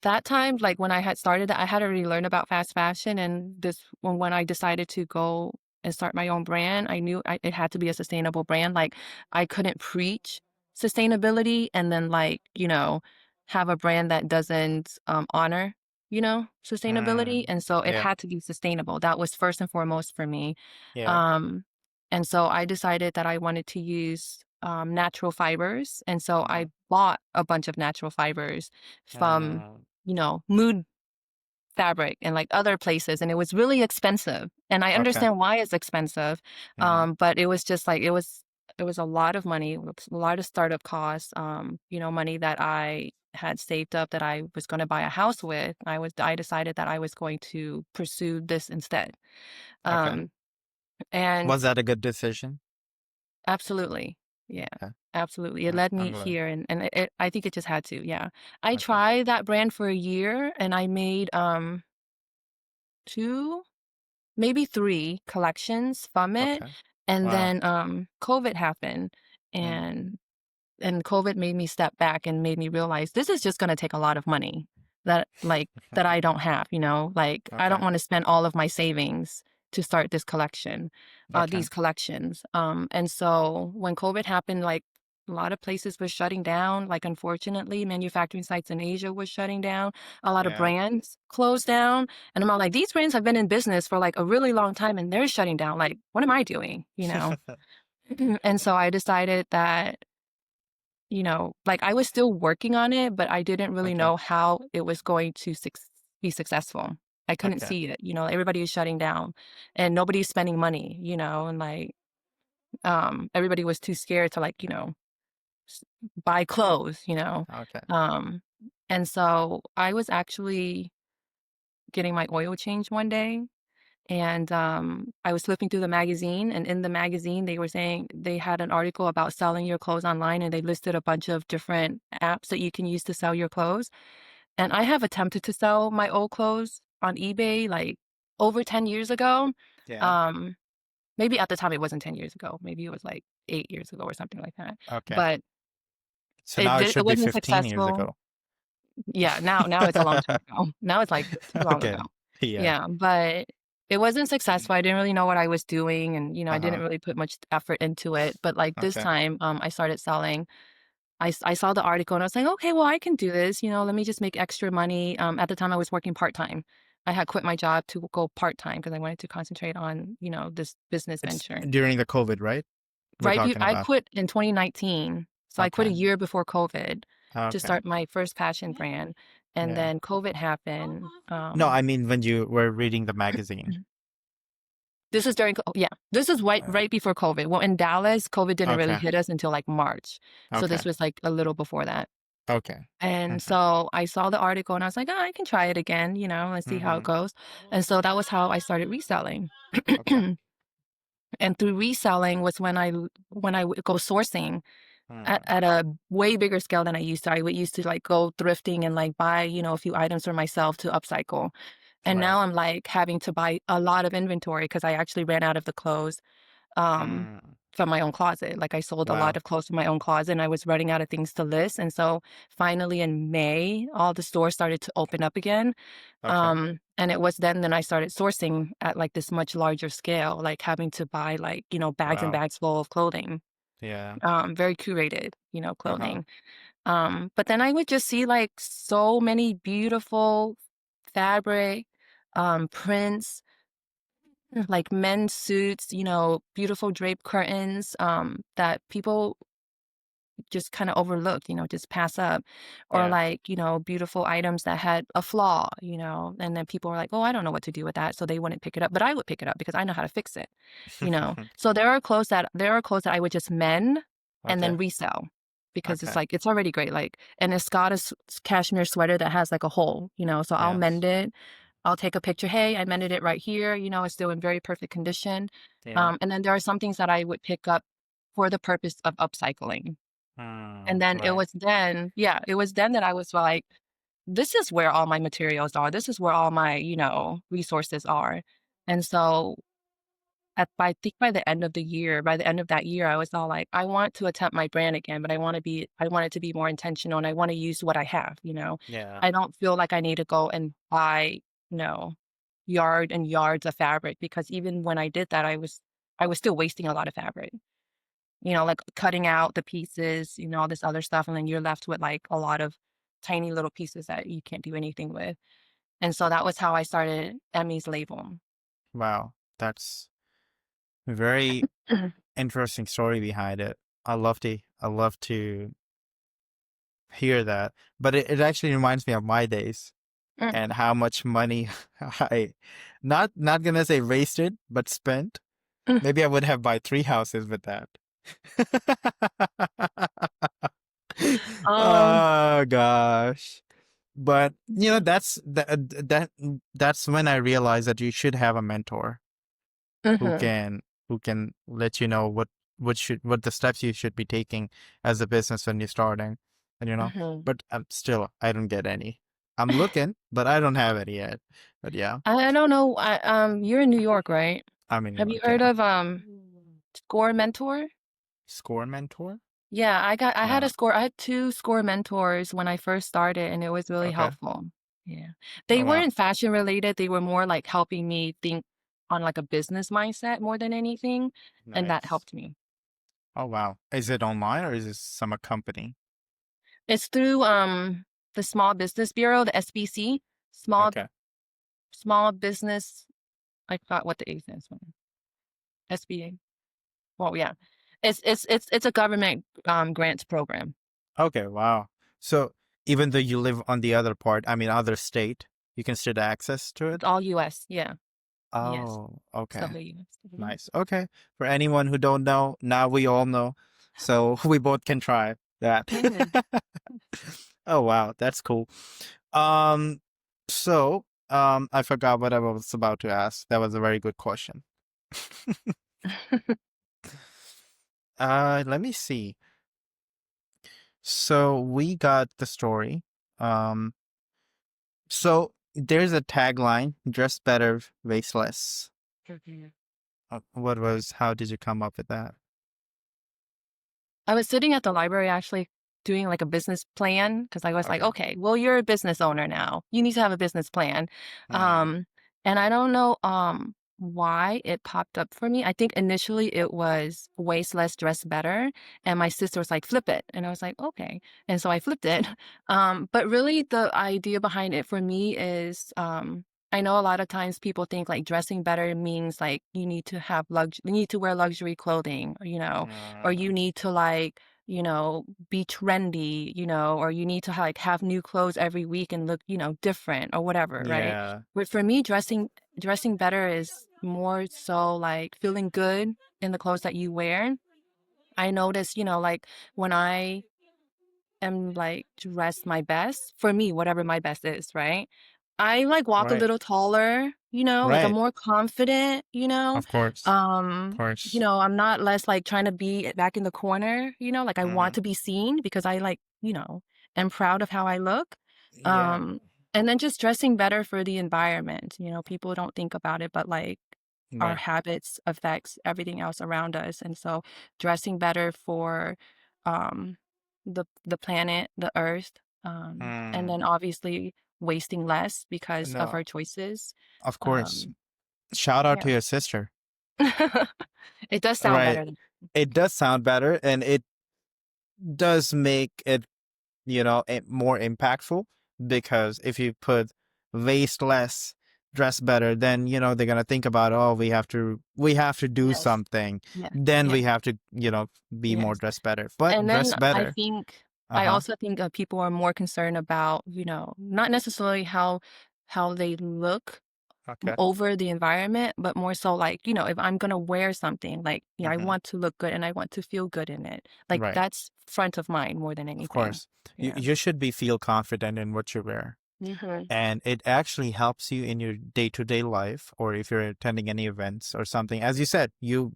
that time, like when I had started, I had already learned about fast fashion, and when I decided to go and start my own brand, I knew it had to be a sustainable brand. Like I couldn't preach sustainability and then like have a brand that doesn't honor sustainability, Mm, and so it yeah. had to be sustainable. That was first and foremost for me. Yeah. Um, and so I decided that I wanted to use natural fibers, and so I Uh-huh. bought a bunch of natural fibers from Uh, Mood Fabric and like other places, and it was really expensive. And I okay. understand why it's expensive, Hmm. but it was just like it was a lot of money, a lot of startup costs, money that I had saved up that I was going to buy a house with. I decided that I was going to pursue this instead. Okay. Um, and Was that a good decision? absolutely. Yeah. Okay. Absolutely. It led I'm me glad. here and I think it just had to. Yeah. I Okay. tried that brand for a year and I made 2, maybe 3 collections from it. Okay. And Wow. then COVID happened Mm. and COVID made me step back and made me realize this is just going to take a lot of money that I don't have, like I don't Okay. want to spend all of my savings to start this collection, Okay. these collections. And so when COVID happened, like a lot of places were shutting down. Like unfortunately, manufacturing sites in Asia was shutting down. A lot of Yeah. brands closed down. And I'm all like, these brands have been in business for like a really long time and they're shutting down. Like, what am I doing? And so I decided that like I was still working on it, but I didn't really Okay. know how it was going to be successful. I couldn't Okay. see it. Everybody is shutting down and nobody's spending money, and like everybody was too scared to like, s- buy clothes. Okay. Um and so I was actually getting my oil change one day and I was flipping through the magazine, and in the magazine, they were saying they had an article about selling your clothes online, and they listed a bunch of different apps that you can use to sell your clothes. And I have attempted to sell my old clothes on eBay like over 10 years ago. Yeah. Um, Maybe at the time it wasn't 10 years ago. Maybe it was like 8 years ago or something like that. Okay. But So now it it should be wasn't 15 years successful. ago. Yeah, now it's a long time ago. Now it's like too long Okay. ago. Yeah. Yeah, but it wasn't successful. I didn't really know what I was doing and, I didn't Uh-huh. really put much effort into it. But like this Okay. time, I started selling. I saw the article and I was like, okay, well, I can do this. Let me just make extra money. At the time I was working part-time. I had quit my job to go part-time because I wanted to concentrate on, this business It's venture. during the COVID, right? We're talking I about. quit in 2019. So I quit a Okay. year before COVID to Okay. start my first fashion brand. And Yeah. then COVID happened. No, I mean when you were reading the magazine. This is yeah, this is Uh, right before COVID. Well, in Dallas, COVID didn't really okay. hit us until like March. So Okay. this was like a little before that. Okay. And Mhm. so I saw the article and I was like, oh, I can try it again, let's see how it Mhm. goes. And so that was how I started reselling. Okay. And through reselling was when I would go sourcing Mm. at a way bigger scale than I used to. I would used to like go thrifting and like buy, a few items for myself to upcycle. And Right. now I'm like having to buy a lot of inventory because I actually ran out of the clothes um, Mm. from my own closet. Like I sold a lot Wow. of clothes from my own closet and I was running out of things to list. And so finally in May, all the stores started to open up again. Okay. And it was then I started sourcing at like this much larger scale, like having to buy like, bags and Wow. bags full of clothing, Yeah. very curated, Uh-huh. clothing. But then I would just see like so many beautiful fabric, prints, like men's suits, beautiful draped curtains, that people just kind of overlook, just pass up, or Yeah. like, beautiful items that had a flaw, and then people were like, oh, I don't know what to do with that. So they wouldn't pick it up, but I would pick it up because I know how to fix it. So there are clothes that I would just mend and then Okay. resell because it's Okay. like, it's already great. Like, and it's got a cashmere sweater that has like a hole, so I'll Yes. mend it. I'll take a picture. Hey, I mended it right here. It's still in very perfect condition. Yeah. And then there are some things that I would pick up for the purpose of upcycling. And Mm. then Right. it was then that I was like, this is where all my materials are. This is where all my, resources are. And so I think by the end of by the end of that year, I was all like, I want to attempt my brand again, but I want it to be more intentional and I want to use what I have. Yeah. I don't feel like I need to go and buy, you know, yard and yards of fabric because even when I did that, I was still wasting a lot of fabric. Like cutting out the pieces, all this other stuff, and then you're left with like a lot of tiny little pieces that you can't do anything with. And so that was how I started Emmy's label. Wow. That's a very interesting story behind it. I love to hear that. But it actually reminds me of my days Mm, and how much money I not gonna say wasted, but spent. mm. Maybe I would have bought 3 houses with that. Um, Oh gosh. But mhm, that's when I realized that you should have a mentor who mhm, can let you know what the steps you should be taking as a business when you're starting, and mhm. but still I don't get any. I'm looking, but I don't have any yet. But yeah, I don't know. You're in New York, right? I'm in New Have you York. heard Yeah, of Score Mentor? score mentor. Yeah, I had a No. score. I had two score mentors when I first started, and it was really Okay. helpful. Yeah. Oh They wow. weren't fashion related. They were more like helping me think on like a business mindset more than anything, and that Nice. helped me. Oh wow. Is it online or is it some company? It's through the Small Business Bureau, the SBC, Small Okay. Small Business. I forgot what the A stands for. SBA. Well, yeah. It's a government grants program. Okay. Wow. So even though you live on the other part, I mean other state, you can still access to It's it. all US. Yeah. Yes. Oh, okay. Solely US. Mhm. Nice. Okay. For anyone who don't know, now we all know. So we both can try that. Yeah. Oh wow, that's cool. Um I forgot what I was about to ask. That was a very good question. Let me see. So we got the story. Um so there's a tagline, dress better, waste less. Mhm. How did you come up with that? I was sitting at the library actually doing like a business plan because I was like, Okay. okay, well, you're a business owner now. You need to have a business plan. Hmm. Um, and I don't know why it popped up for me. I think initially it was waste less, dress better. And my sister was like, flip it. And I was like, okay. And so I flipped it. But really the idea behind it for me is I know a lot of times people think like dressing better means like you need to you need to wear luxury clothing, or you need to like, be trendy, or you need to like have new clothes every week and look, different or whatever, right? Yeah. But for me, dressing better is more so like feeling good in the clothes that you wear. I notice, like when I am like dressed my best, for me, whatever my best is, right? I like walk a Right. little taller, like I'm Right. more confident, Of course. Of course. I'm not less like trying to be back in the corner, like I want Hmm. to be seen because I like, am proud of how I look. Yeah. Um, and then just dressing better for the environment. People don't think about it, but like our Right. habits affects everything else around us. And so dressing better for um the planet, the earth, and Mm. then obviously wasting less because of No, our choices. of course. Um, Shout out yeah. to your sister. It does sound Right. better. It does sound better and it does make it, more impactful because if you put waste less, dress better, then, they're going to think about, oh, we have to do Yes. something. Yeah. Then Yeah. we have to, be more Yes. dress better. But And dress then better. I Uh-huh. also think people are more concerned about, not necessarily how they look Okay. over the environment, but more so like, if I'm gonna wear something, like, I Hmm. want to look good and I want to feel good in it. Like Right. that's front of mind more than Of anything. course. You, Yeah. you should be feel confident in what you wear. Hmm. And it actually helps you in your day-to-day life, or if you're attending any events or something. As you said, you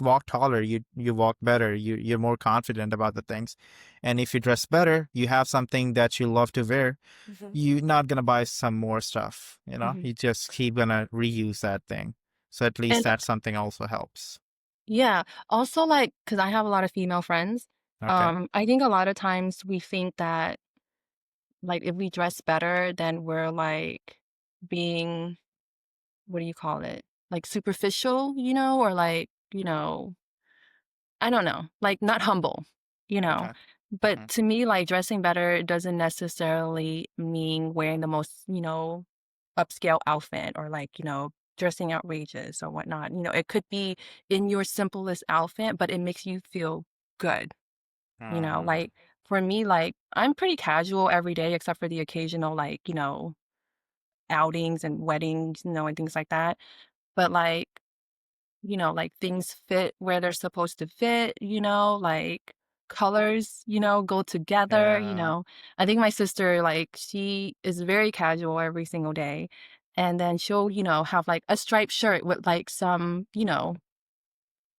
walk taller, you walk better, you're more confident about the things. And if you dress better, you have something that you love to wear, Hmm. you're not gonna buy some more stuff, Hmm. you just keep gonna reuse that thing. So at least And that something also helps. yeah, also like, because I have a lot of female friends, Okay. I think a lot of times we think that like if we dress better, then we're like being, what do you call it? Like superficial, or like, I don't know, like not humble, you know. Okay. But Hmm. to me, like dressing better doesn't necessarily mean wearing the most, upscale outfit or like, dressing outrageous or whatnot. It could be in your simplest outfit, but it makes you feel good, Hmm. like for me, like I'm pretty casual every day except for the occasional like, outings and weddings, and things like that. But like like things fit where they're supposed to fit, like colors, go together, Yeah. I think my sister, like, she is very casual every single day. And then she'll, have like a striped shirt with like some,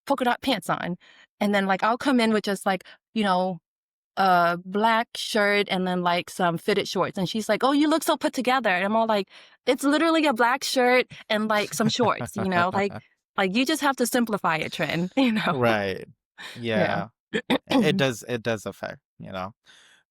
polka dot pants on. And then like I'll come in with just like, a black shirt and then like some fitted shorts. And she's like, "Oh, you look so put together." And I'm all like, "It's literally a black shirt and like some shorts, like you just have to simplify it, Trin, Right. Yeah. Yeah. It does affect,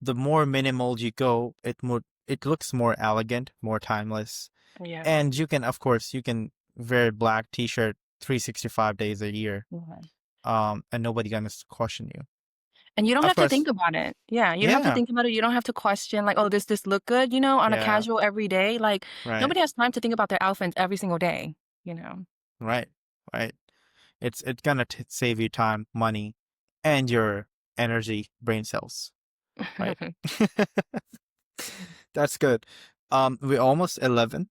The more minimal you go, it looks more elegant, more timeless. Yeah. And of course, you can wear black t-shirt 365 days a year. Okay. And nobody gonna question you. And you don't Of have to course. think about it. Yeah, you don't have to Yeah. think about it. You don't have to question like, "Oh, does this look good?" On a Yeah. casual every day. Like Right. nobody has time to think about their outfits every single day, you know. Right. Right. It's gonna save you time, money, and your energy, brain cells. Right. That's good. We're almost 11.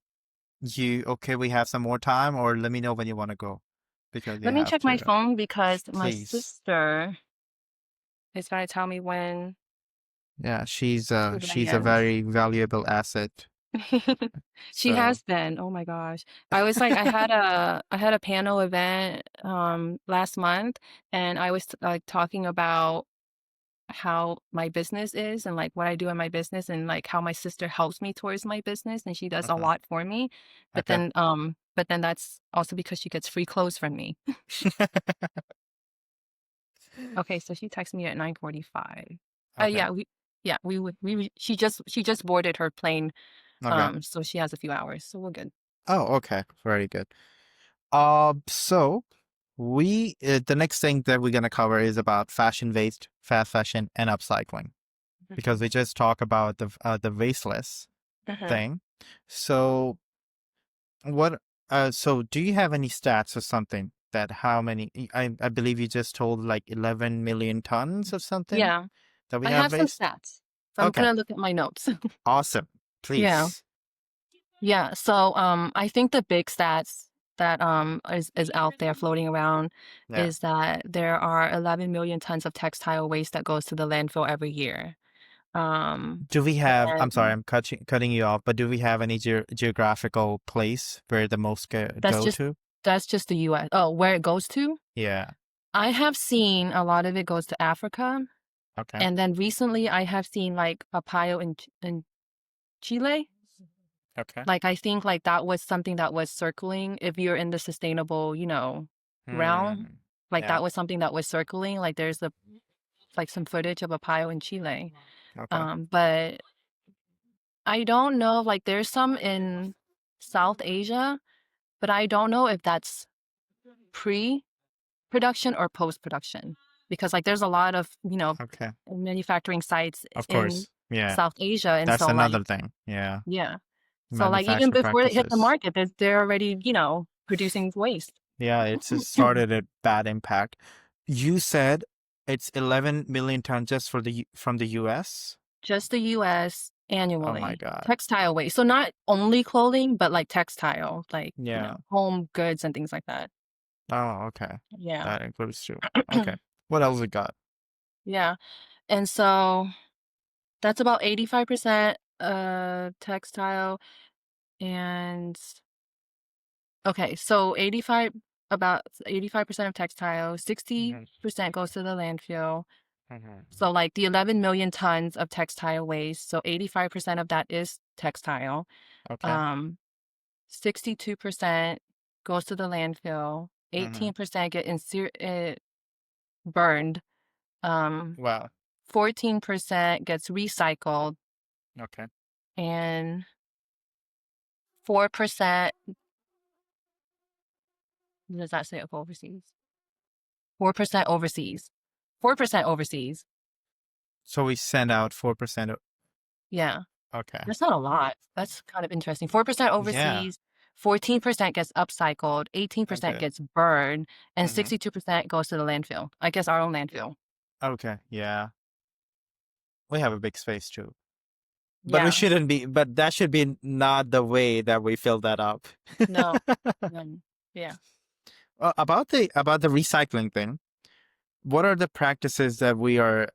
You okay? We have some more time, or let me know when you want to go, because you Let me have check my to. phone because my Please. sister is gonna tell me when Yeah, to she's a land. very valuable asset. She So, has been. Oh my gosh. I was like I had a panel event last month, and I was like talking about how my business is and like what I do in my business and like how my sister helps me towards my business and she does a mhm. lot for me. Okay. But then that's also because she gets free clothes from me. Okay, so she texted me at 9:45. Okay. Yeah, she just boarded her plane. Okay. So she has a few hours, so we're good. Oh, okay. Very good. So the next thing that we're gonna cover is about fashion waste, fast fashion, and upcycling, because Mhm. we just talked about the wasteless Mhm. thing. So what? So do you have any stats or something that how many? I believe you just told like 11 million tons or something Yeah, that we I have have some waste. stats. So I'm Okay. gonna look at my notes. Awesome. Yeah. Please. Yeah, so I think the big stats that is out there floating around Yeah. is that there are 11 million tons of textile waste that goes to the landfill every year. Um Do we have, I'm sorry, and I'm cutting you off, but do we have any geographical place where the most that's go just to? that's just the US. Oh, where it goes to? Yeah. I have seen a lot of it goes to Africa, Okay. and then recently I have seen like a pile in Chile. Okay. Like I think like that was something that was circling if you're in the sustainable, realm. Hmm. Like Yeah. that was something that was circling. Like there's like some footage of a pile in Chile. Okay. But I don't know, like there's some in South Asia, but I don't know if that's pre-production or post-production. Because like there's a lot of, Okay. manufacturing sites Of in course. Yeah. South Asia. And That's so like, another thing. Yeah. yeah. So like even Manufacturing before they hit the practices. market, they're already, producing waste. Yeah, it's just started a bad impact. You said it's 11 million tons just from the US? Just the US Oh my annually. God. Textile waste. So not only clothing, but like textile, like, Yeah. home goods and things like that. Oh, okay. Yeah. That includes too. Okay. What else we got? Yeah. And so that's about 85% textile and okay, so about 85% of textile, Mhm. 60% goes to the landfill. Mhm. So like the 11 million tons of textile waste, so 85% of that is textile. Okay. Um 62% goes to the landfill, Mhm. 18% get burned, um, Wow. 14% gets recycled, Okay. and 4%, does that say overseas? 4% overseas. 4% overseas. So we send out 4% Yeah, okay. that's not a lot. That's kind of interesting. 4% Yeah. overseas, 14% gets upcycled, 18% Okay. gets burned, and Mhm. 62% goes to the landfill. I guess our own landfill. Okay. Yeah. We have a big space too. But we Yeah. shouldn't be, but that should be not the way that we fill that up. No. Yeah. About the recycling thing, what are the practices that we are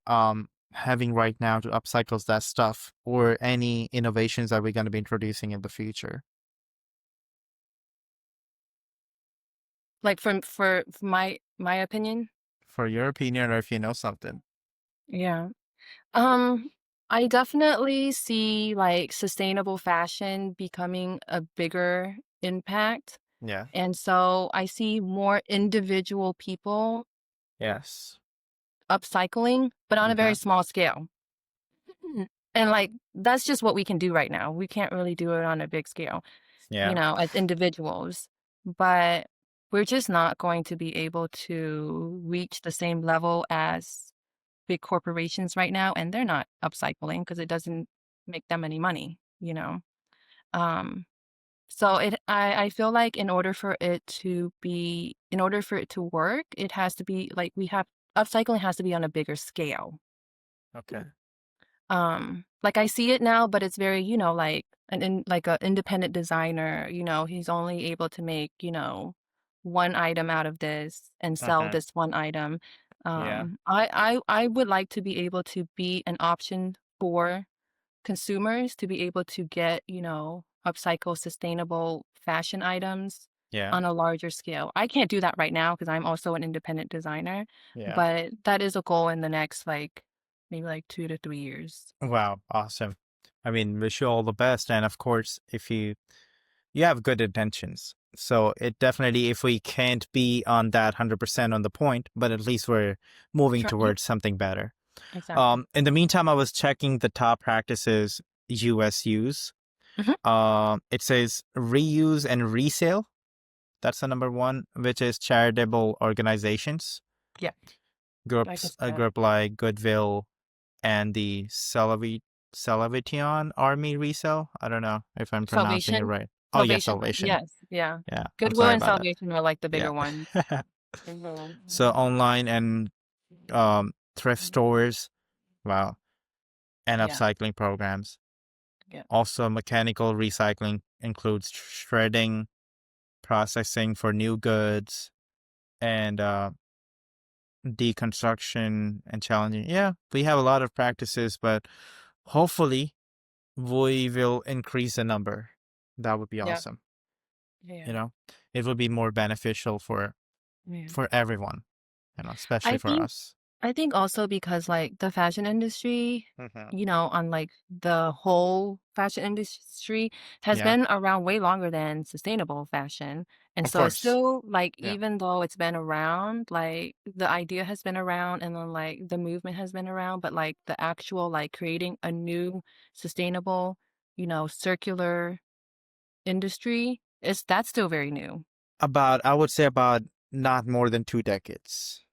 having right now to upcycle that stuff, or any innovations that we're going to be introducing in the future? Like for my opinion. For your opinion, or if you know something. Yeah. Um, I definitely see like sustainable fashion becoming a bigger impact. Yeah. And so I see more individual people Yes. upcycling, but on a very Okay. small scale. And like that's just what we can do right now. We can't really do it on a big scale, Yeah. as individuals. But we're just not going to be able to reach the same level as big corporations right now, and they're not upcycling because it doesn't make them any money. Um, so I feel like in order for it to work, it has to be like upcycling has to be on a bigger scale. Okay. Like I see it now, but it's very, like like a independent designer, he's only able to make, one item out of this and sell Uh-huh. this one item. Yeah. I would like to be able to be an option for consumers to be able to get, upcycle sustainable fashion items Yeah. on a larger scale. I can't do that right now because I'm also an independent designer, Yeah. but that is a goal in the next like maybe like 2 to 3 years. Wow. Awesome. I mean, wish you all the best. And of course, if you have good intentions. So it definitely, if we can't be on that 100% on the point, but at least we're moving Yep, towards something better. exactly. In the meantime, I was checking the top practices US use. Mhm. It says reuse and resale. That's the number one, which is charitable organizations, Yeah, I can see a that. group like Goodwill and the Salvation Army resale. I don't know if I'm pronouncing it Salvation? right. Oh, yeah, Salvation? Salvation. Yes, yeah. Yeah, I'm Goodwill sorry and about that. Salvation are like the Yeah. bigger ones. Mhm. So online and thrift stores, wow, and Yeah, upcycling programs. yeah. Also, mechanical recycling includes shredding, processing for new goods, and deconstruction and challenging. Yeah, we have a lot of practices, but hopefully we will increase the number. That would be Yeah, awesome. yeah, You know, it would be more beneficial yeah. for everyone, especially I for think us. I think also because like the fashion industry, Hmm. on like the whole fashion industry has Yeah, been around way longer than sustainable fashion. And of so it's course. still like Yeah. even though it's been around, like the idea has been around and then like the movement has been around, but like the actual like creating a new sustainable, circular industry is that's still very new. I would say about not more than 2 decades.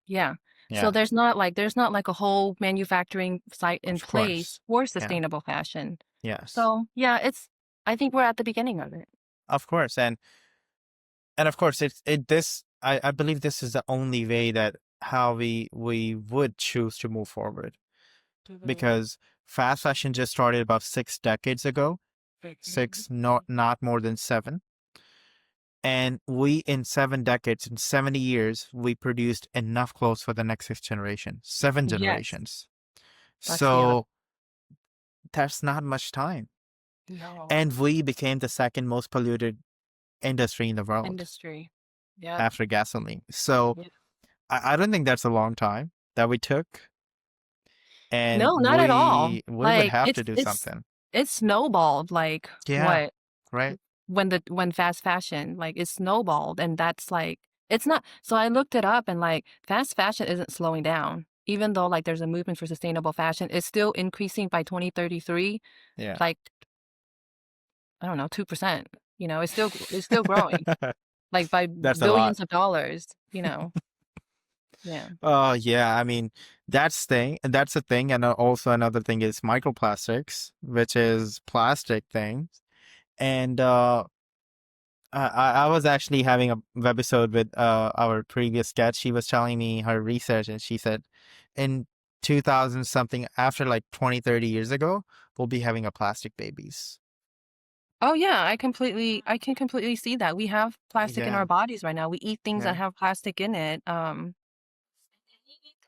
Yeah. So Yeah, there's not like a whole manufacturing site in of place course. for Yeah. sustainable fashion. Yes. So, yeah, I think we're at the beginning of it. Of course. And of course I believe this is the only way that how we would choose to move forward, Mhm. because fast fashion just started about 6 decades ago. Six, not more than seven. And we, in 7 decades, in 70 years, we produced enough clothes for the next six generation, seven Yes, generations. yeah. So that's not much time. No. And we became the second most polluted industry in the world Industry. Yep. after gasoline. So Yep. I don't think that's a long time that we took. And No, not at all. we would Like have to it's do it's something. it's snowballed like Yeah. what Right. when fast fashion like it snowballed and that's like it's not so I looked it up and like fast fashion isn't slowing down. Even though like there's a movement for sustainable fashion, it's still increasing by 2033 Yeah. like I don't know, 2%. It's still growing, like, by That's a lot. billions of dollars. Yeah. Oh, yeah. I mean, that's a thing. And also another thing is microplastics, which is plastic things. And I was actually having a webisode with our previous guest. She was telling me her research, and she said in 2000 something, after like 20, 30 years ago, we'll be having a plastic babies. Oh yeah, I can completely see that. We have plastic in Yeah, our bodies right now. We eat things yeah, that have plastic in it.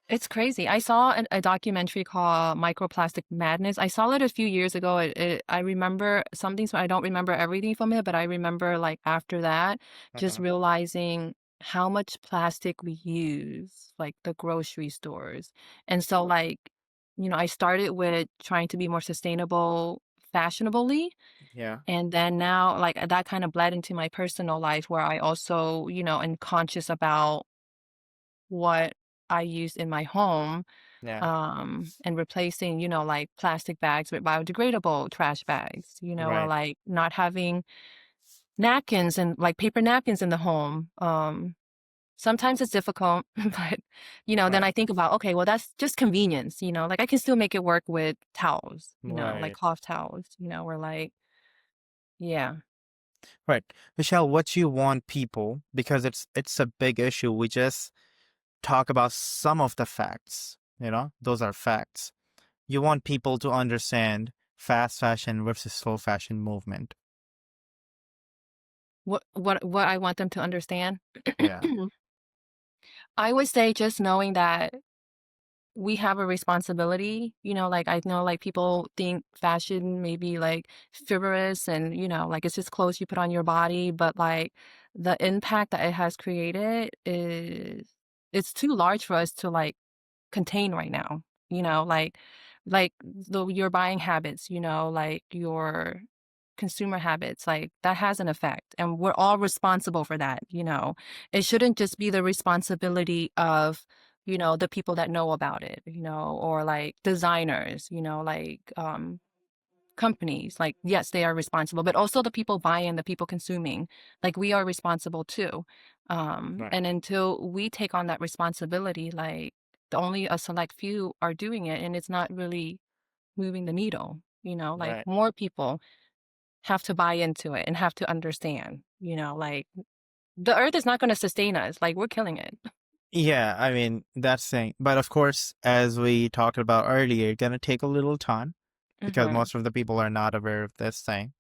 It's crazy. I saw a documentary called Microplastic Madness. I saw it a few years ago. I remember some things, but I don't remember everything from it. But I remember, like, after that, just uh-huh, realizing how much plastic we use, like the grocery stores. And so, like, I started with trying to be more sustainable fashionably. yeah, And then now, like, that kind of bled into my personal life where I also, am conscious about what I use in my home, yeah, and replacing, like plastic bags with biodegradable trash bags, or right, like not having napkins and like paper napkins in the home. Sometimes it's difficult, but then right, I think about, okay, well, that's just convenience, like I can still make it work with towels, like right, cloth towels, or like, yeah. right. Michelle, what you want people, because it's a big issue. We just talk about some of the facts, those are facts. You want people to understand fast fashion versus slow fashion movement. What I want them to understand. Yeah, I would say just knowing that we have a responsibility, like I know like people think fashion may be like frivolous and, like it's just clothes you put on your body, but like the impact that it has created is it's too large for us to like contain right now, like your buying habits, like your consumer habits, like that has an effect and we're all responsible for that. It shouldn't just be the responsibility of, the people that know about it, or like designers, like companies, like yes, they are responsible, but also the people buying, the people consuming, like we are responsible too. right, And until we take on that responsibility, like the only a select few are doing it and it's not really moving the needle, like right. more people have to buy into it and have to understand, like the earth is not going to sustain us, like we're killing it. Yeah, I mean, that's thing. But of course, as we talked about earlier, it's gonna take a little time because Mm-hmm. most of the people are not aware of this thing.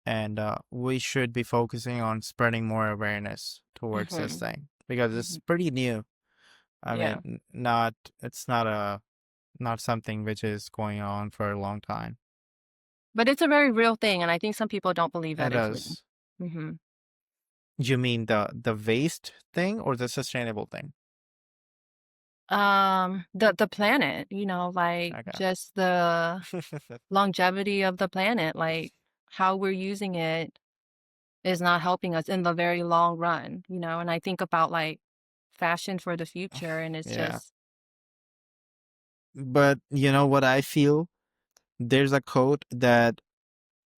And we should be focusing on spreading more awareness towards this Mm-hmm. thing because it's Hmm. pretty new. I Yeah, mean, not it's not something which is going on for a long time. but it's a very real thing and I think some people don't believe that It it's real. is. Mm-hmm. You mean the waste thing or the sustainable thing? The planet, like Okay. just the longevity of the planet, like how we're using it is not helping us in the very long run, and I think about like fashion for the future and it's Yeah. just But you know what I feel? There's a quote that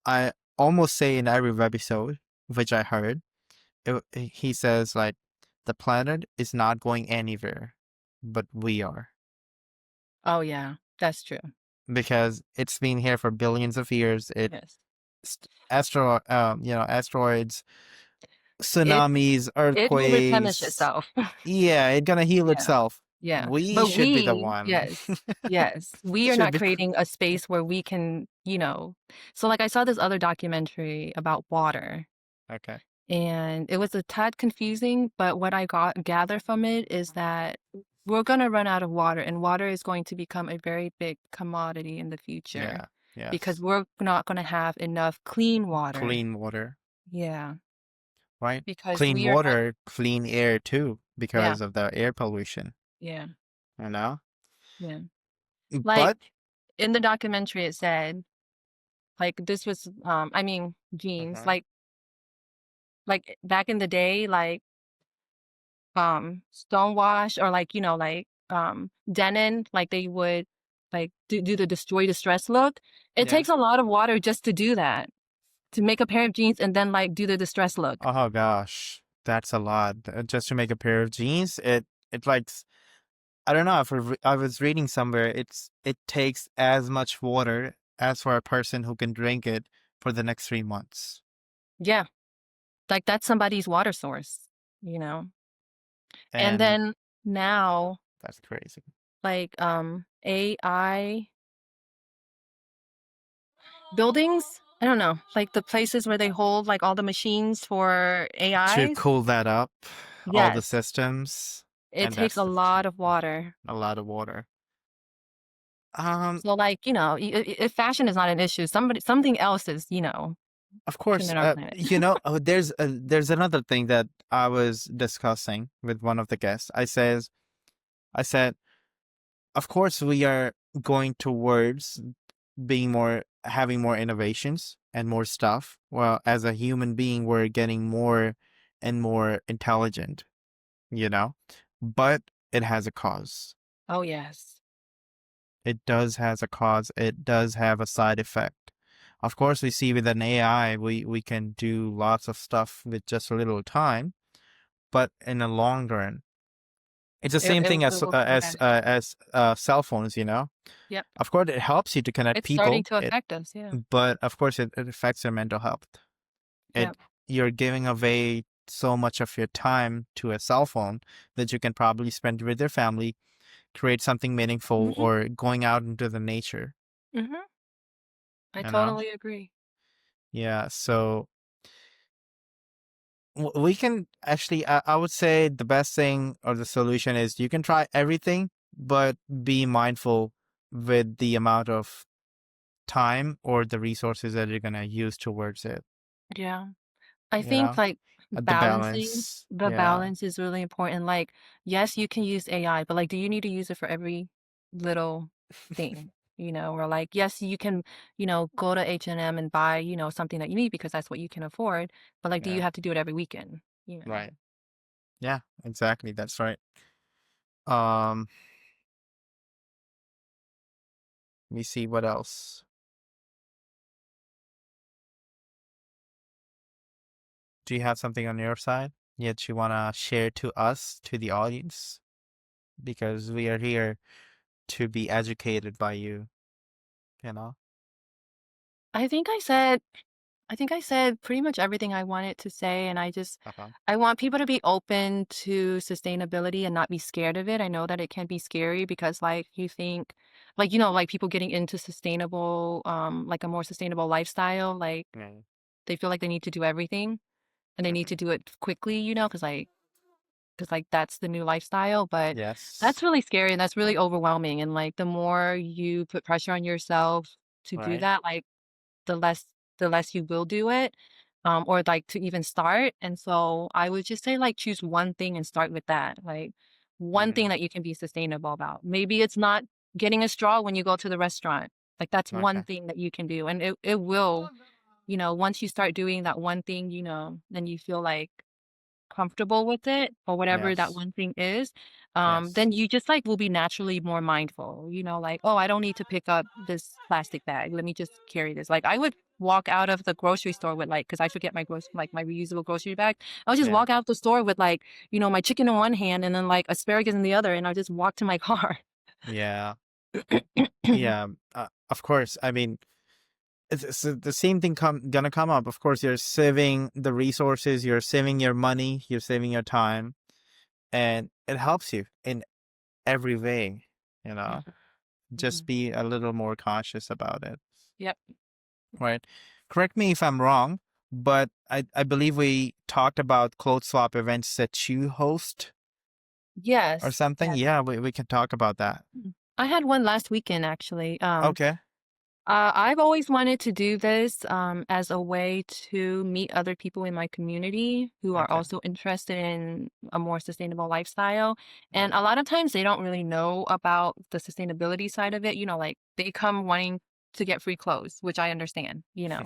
I almost say in every episode, which I heard. He says like, the planet is not going anywhere, but we are, oh yeah, that's true. because it's been here for billions of years. Yes. Asteroids, It tsunamis, it will replenish earthquakes. itself. Yeah, it's gonna heal Yeah. itself. Yeah. We But should be the we one. yes. Yes. We are Should not be. creating a space where we can, so like I saw this other documentary about water. Okay. And it was a tad confusing, but what I got gather from it is that we're gonna run out of water, and water is going to become a very big commodity in the future Yeah. because Yes. we're not gonna have enough clean water. Clean water, Yeah, right? because Clean we are not. water, clean air too, Yeah, because of the air pollution. yeah, You know. yeah. Like But in the documentary, it said like this was, I mean, jeans, uh like back in the day, like stonewash or like, denim, like they would like do the destroy distress look. It yeah. takes a lot of water just to do that, to make a pair of jeans and then like do the distress look. Oh gosh, that's a lot. Just to make a pair of jeans, it like I don't know. I was reading somewhere, it takes as much water as for a person who can drink it for the next 3 months. Yeah, like that's somebody's water source, you know. And And then now that's crazy. like AI buildings I don't know, like the places where they hold like all the machines for To AIs. cool that up, all the Yes, systems, it and takes that's a lot of water. a lot of water. Um, So like, if fashion is not an issue, something else is, of course, killing our planet. there's another thing that I was discussing with one of the guests. I said, of course, we are going towards being having more innovations and more stuff. Well, as a human being, we're getting more and more intelligent, you know, but it has a cause. Oh, yes. It does has a cause. It does have a side effect. Of course, we see with an AI, we can do lots of stuff with just a little time, but in the long run, it's the It same it thing it will come back. as cell phones, you know. Yep. Of course, it helps you to connect It's starting people. to affect us. Yeah. But of course, it affects your mental health. Yep. It You're giving away so much of your time to a cell phone that you can probably spend with your family, create something meaningful, Hmm. or going out into the nature. Hmm. I You know, totally agree. yeah. So we can actually, I would say the best thing or the solution is you can try everything, but be mindful with the amount of time or the resources that you're gonna use towards it. Yeah. I You think know, like the balancing balance. the Yeah. balance is really important. Like, yes, you can use AI, but like, do you need to use it for every little thing? Or like, yes, you can, go to H&M and buy, something that you need because that's what you can afford. But like, do you Yeah. have to do it every weekend? Right. Yeah. Exactly. That's right. Um. Let me see what else. Do you have something on your side yet you wanna share to us, to the audience? Because we are here to be educated by you. You know. I think I said I think I said pretty much everything I wanted to say, and Uh-huh. I want people to be open to sustainability and not be scared of it. I know that it can be scary because like you think like people getting into sustainable like a more sustainable lifestyle, like Yeah. they feel like they need to do everything and they need Mhm. to do it quickly, because that's the new lifestyle, but that's Yes. really scary and that's really overwhelming, and like the more you put pressure on yourself to do Right. that, like the less the less you will do it, or like to even start. And so I would just say like choose one thing and start with that. Like one thing Hmm. that you can be sustainable about. Maybe it's not getting a straw when you go to the restaurant. Like that's one Okay. thing that you can do. And it will, once you start doing that one thing, then you feel like comfortable with it or whatever that Yes. one thing is, Yes. then you just like will be naturally more mindful, like, oh, I don't need to pick up this plastic bag. Let me just carry this. Like I would walk out of the grocery store with like, because I forget my reusable grocery bag. I would just Yeah. walk out the store with like, my chicken in one hand and then like asparagus in the other, and I just walk to my car. Yeah. Yeah. Of course. I mean, it's the same thing gonna come up. Of course, you're saving the resources, you're saving your money, you're saving your time, and it helps you in every way. You know, just Mhm. be a little more cautious about it. Yep. Right? Correct me if I'm wrong, but I believe we talked about clothes swap events that you host or Yes. something. Yes. Yeah, we can talk about that. I had one last weekend actually. Okay. I've always wanted to do this as a way to meet other people in my community who are Okay. also interested in a more sustainable lifestyle. And Right. a lot of times they don't really know about the sustainability side of it. Like they come wanting to get free clothes, which I understand,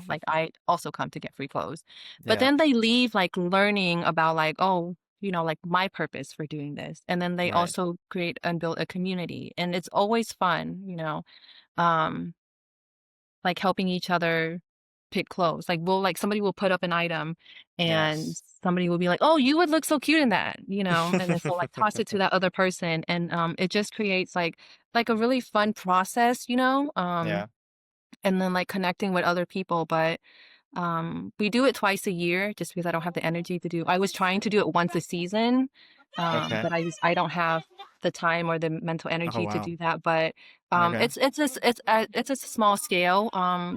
like I also come to get free clothes. But Yeah. then they leave like learning about like, oh, like my purpose for doing this. And then they Right. also create and build a community. And it's always fun, um like helping each other pick clothes. Like somebody will put up an item and Yes. somebody will be like, "Oh, you would look so cute in that," and then so like toss it to that other person, and it just creates like a really fun process, Yeah. and then like connecting with other people. But we do it twice a year just because I don't have the energy to do. I was trying to do it once a season, Okay. but I don't have the time or the mental Oh energy to wow. do that. But Okay. It's a small scale.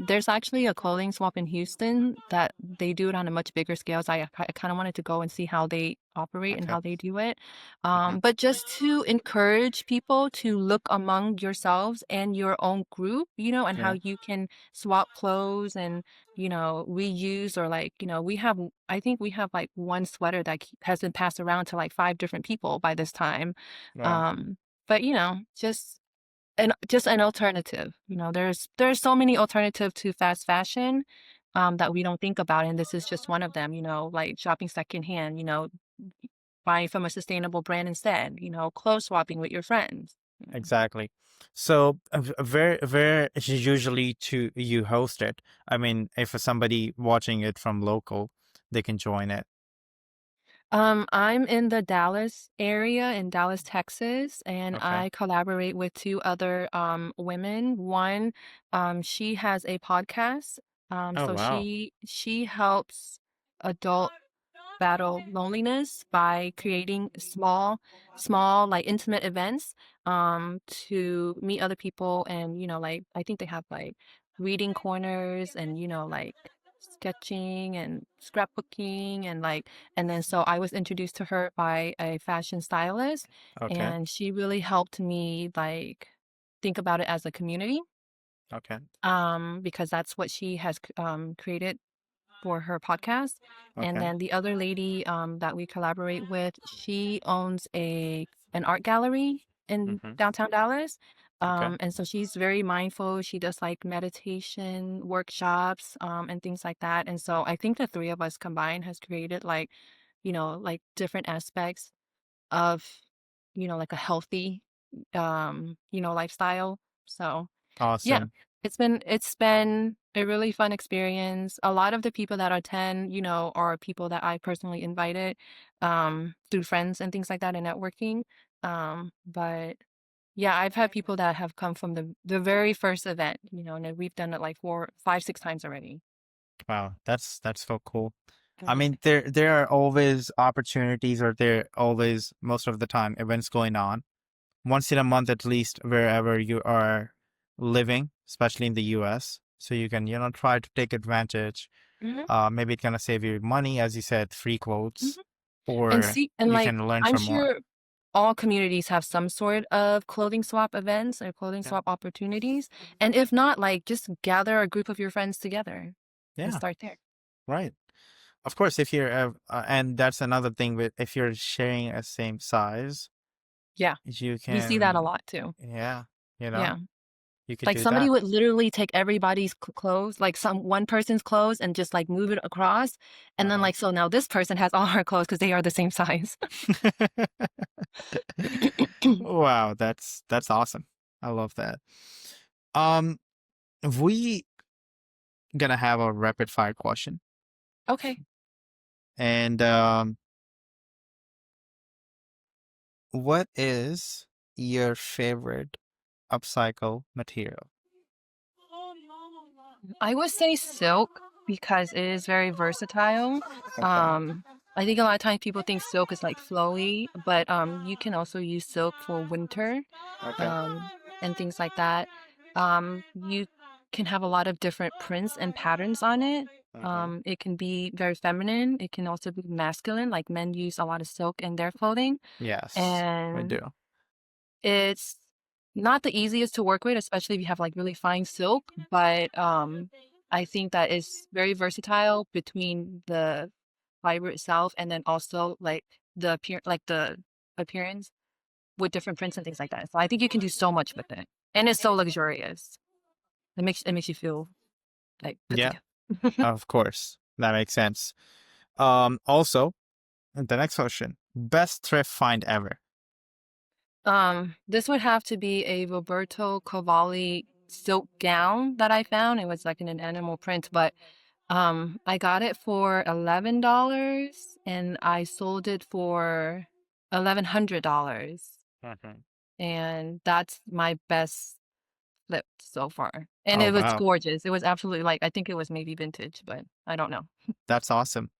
There's actually a clothing swap in Houston that they do it on a much bigger scale. So I kind of wanted to go and see how they operate and Okay. how they do it. Hmm. But just to encourage people to look among yourselves and your own group, and how Yeah. you can swap clothes and reuse, or like I think we have like one sweater that has been passed around to like 5 different people by this time. Wow. Um, but just an alternative. There's so many alternatives to fast fashion that we don't think about, and this is just one of them. Like shopping secondhand. Buying from a sustainable brand instead. Clothes swapping with your friends. Exactly. So, where is usually to you host it? I mean, if somebody watching it from local, they can join it. I'm in the Dallas area in Dallas, Texas, and Okay. I collaborate with 2 other women. One, she has a podcast. Oh, So wow. she helps adult battle loneliness by creating small, like intimate events to meet other people. And like I think they have like reading corners and like sketching and scrapbooking and like, and then so I was introduced to her by a fashion stylist, Okay. and she really helped me like think about it as a community, Okay. because that's what she has created for her podcast. And Okay. then the other lady that we collaborate with, she owns an art gallery in Mm-hmm. downtown Dallas. Okay. And so she's very mindful. She does like meditation workshops and things like that. And so I think the 3 of us combined has created like, like different aspects of, like a healthy, lifestyle. So yeah, Awesome. it's been a really fun experience. A lot of the people that attend, are people that I personally invited through friends and things like that and networking. But yeah, I've had people that have come from the very first event, and then we've done it like 4, 5, 6 times already. Wow. That's so cool. I Mhm. mean, there are always opportunities, or there always most of the time events going on once in a month at least wherever you are living, especially in the US. So you can, try to take advantage. Mhm. Maybe it's gonna save you money, as you said, free Mhm. quotes, And or see, and you like can learn I'm from more. sure all communities have some sort of clothing swap events or clothing Yeah. swap opportunities. And if not, like just gather a group of your friends together and Yeah, start there. right. Of course, if you're, and that's another thing with if you're sharing a same size, Yeah, you we see that a can, lot too. yeah, Yeah. you could Like do somebody that. would literally take everybody's clothes, like one person's clothes, and just like move it across. And then Uh-huh. like, so now this person has all her clothes because they are the same size. Wow, that's awesome. I love that. Um, we gonna have a rapid fire question, Okay. and what is your favorite upcycle material? I would say silk because it is very versatile. Okay. Um, I think a lot of times people think silk is like flowy, but you can also use silk for winter, Okay. um, and things like that. You can have a lot of different prints and patterns on it. Uh-huh. It can be very feminine. It can also be masculine, like men use a lot of silk in their clothing. Yes, we And do. it's not the easiest to work with, especially if you have like really fine silk, but I think that it's very versatile between the fiber itself and then also like the appearance with different prints and things like that. So I think you can do so much with it. And it's so luxurious. It makes you feel like put Yeah, together. of course. That makes sense. Also, the next question. Best thrift find ever. This would have to be a Roberto Cavalli silk gown that I found. It was like in an animal print, but I got it for $11 and I sold it for $1,100. Mhm. And that's my best flip so far. And Oh, it was wow. gorgeous. It was absolutely like, I think it was maybe vintage, but I don't know. That's awesome.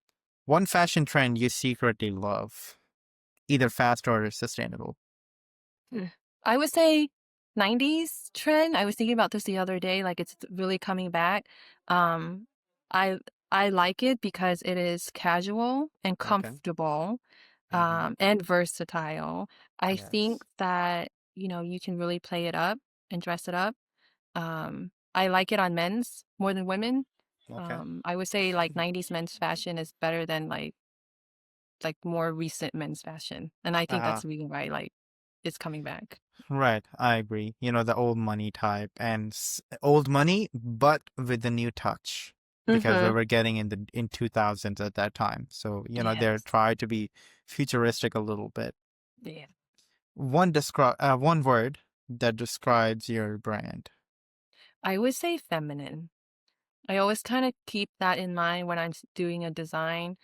One fashion trend you secretly love, either fast or sustainable. Mm. I would say 90s trend. I was thinking about this the other day, like it's really coming back. Um, I I like it because it is casual and Okay. comfortable, Mm-hmm. and versatile. I think Yes. that, you can really play it up and dress it up. I like it on men's more than women. Okay. I would say like 90s men's fashion is better than like more recent men's fashion. And I think Uh, that's the reason why like it's coming back. right. I agree. The old money type and old money, but with the new touch because we Mm-hmm. were getting in 2000s at that time. So, they're Yes. trying to be futuristic a little bit. Yeah. One word that describes your brand. I would say feminine. I always kind of keep that in mind when I'm doing a design.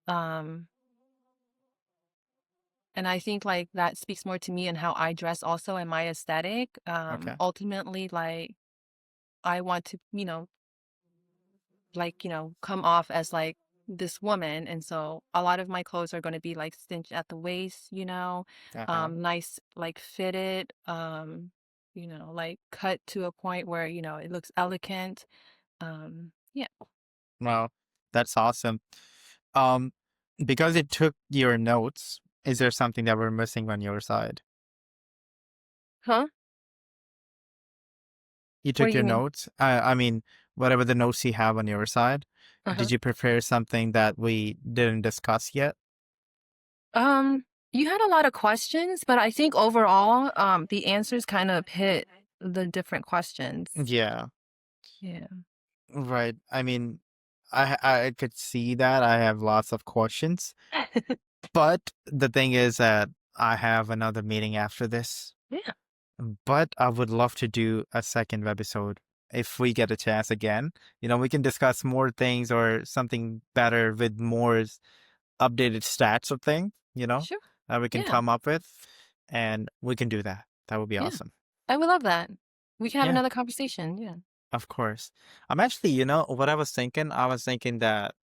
Um, and I think like that speaks more to me and how I dress also and my aesthetic. Okay. Ultimately, like I want to, come off as like this woman. And so a lot of my clothes are going to be like cinched at the waist, Uh-huh. nice, like fitted, like cut to a point where, it looks elegant. Yeah. Well, that's awesome. Um, because it took your notes, is there something that we're missing on your side? Huh? You What do took your you mean? notes. I mean, whatever the notes you have on your side, Uh-huh. did you prepare something that we didn't discuss yet? Um, you had a lot of questions, but I think overall, the answers kind of hit the different questions. Yeah, Yeah. right. I mean, I could see that. I have lots of questions, but the thing is that I have another meeting after this. Yeah, But I would love to do a second webisode if we get a chance again. We can discuss more things or something better with more updated stats of thing, sure. that we can Yeah, come up with. And we can do that. That would be yeah. awesome. I would love that. We can have Yeah, another conversation. Yeah. of course. I'm actually, what I was thinking? I was thinking that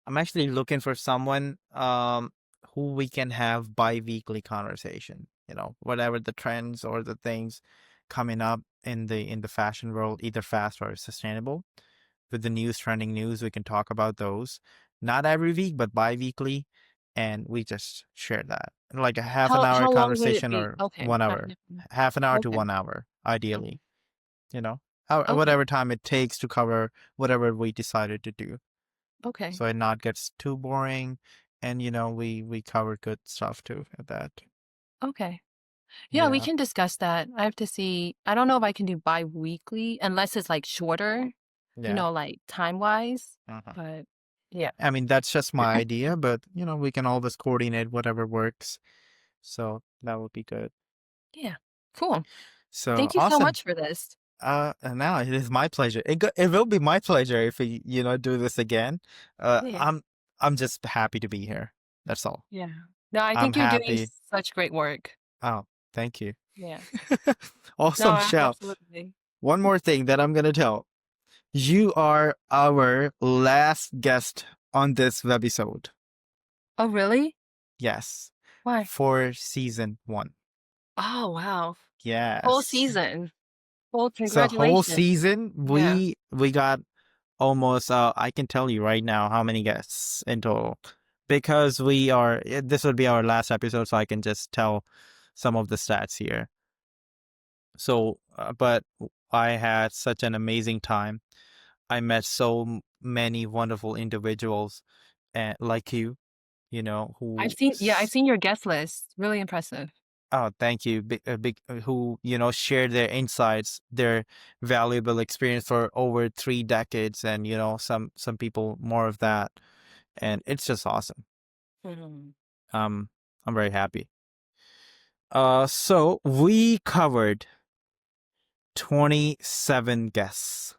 I'm actually looking for someone who we can have bi-weekly conversation, whatever the trends or the things coming up in the fashion world, either fast or sustainable. With the trending news, we can talk about those. Not every week, but bi-weekly, and we just share that. Like a half an hour How long would it conversation be? or Okay. 1 hour. Half an hour to Okay. 1 hour, Okay. ideally, you know. Okay. Whatever time it takes to cover whatever we decided to do. Okay. So it not gets too boring and we cover good stuff too at that. Okay. Yeah, we Yeah. can discuss that. I have to see. I don't know if I can do bi-weekly unless it's like shorter, Yeah. like time-wise. Uh-huh. But yeah. I mean, that's just my idea, but we can always coordinate whatever works. So that would be good. Yeah. Cool. So Thank you so awesome. much for this. And now it is my pleasure. It will be my pleasure if we, do this again. Uh, Yeah. I'm I'm just happy to be here. That's all. Yeah. No, I I'm think you're doing happy. such great work. Oh, thank you. Yeah. Awesome, No, Shell. absolutely. One more thing that I'm gonna tell. You are our last guest on this webisode. Oh, really? Yes, Why? for season 1. Oh, wow. Whole Yes. season. Well, So whole congratulations. season Yeah. we got almost I can tell you right now how many guests in total because this would be our last episode, so I can just tell some of the stats here. So but I had such an amazing time. I met so many wonderful individuals like you, I've seen your guest list. Really impressive. oh, thank you. Who, share their insights, their valuable experience for over 3 decades, and some people more of that, and it's just awesome. Mhm. Um, I'm very happy. So we covered 27 guests.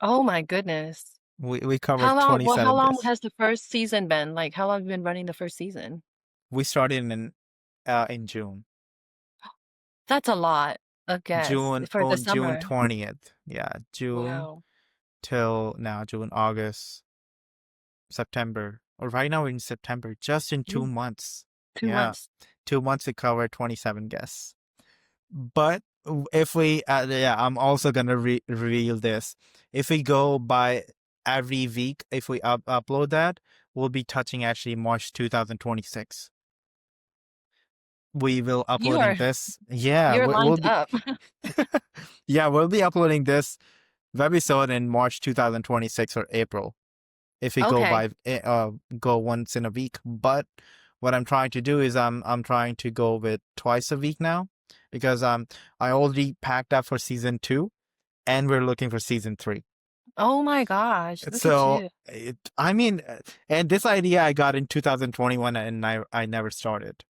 Oh my goodness. We covered How 27 long guests. has the first season been? Like, how long have you been running the first season? We started in June. That's a lot of guests for the June summer. 20th. Yeah, June Wow. till now, June, August, September. Or right now in September, just in Yeah. 2 months. Two Yeah, months. 2 months we covered 27 guests. But if we, yeah, I'm also gonna reveal this. If we go by every week, if we upload that, we'll be touching actually March 2026. We will You uploading are this. Yeah, you're we'll lined be, up. yeah, we'll be uploading this webisode in March 2026 or April. If we go Okay. by go once in a week. But what I'm trying to do is I'm trying to go with twice a week now, because I already packed up for season 2 and we're looking for season 3. Oh my gosh, look at So you. I mean, and this idea I got in 2021 and I never started.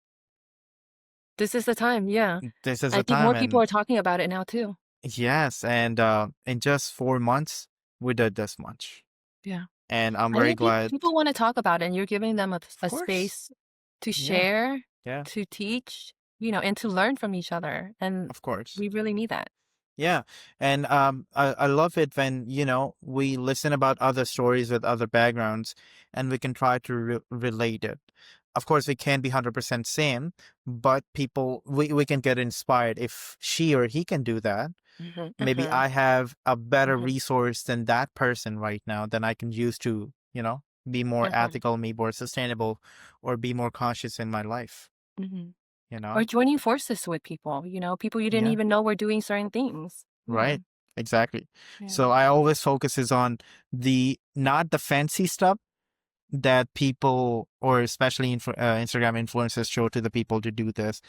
This is the time, yeah. This is I the think time. more people And are talking about it now too. yes, and in just 4 months we did this much, Yeah. and I'm I very think glad. people wanna talk about it, and you're giving them Of a course. space to Yeah. share, Yeah. to teach, and to learn from each other, and Of course. we really need that. Yeah. And I love it when, we listen about other stories with other backgrounds and we can try to relate it. Of course, we can't be 100% same, but we can get inspired. If she or he can do that, Mhm, maybe mhm, I have a better mhm, resource than that person right now, than I can use to, be more mhm, ethical, be more sustainable, or be more conscious in my life, mhm. you Or know? joining forces with people, people you didn't Yeah. even know were doing certain things. Yeah, Right. Exactly. yeah. So I always focuses on not the fancy stuff that people, or especially Instagram influencers, show to the people to do this.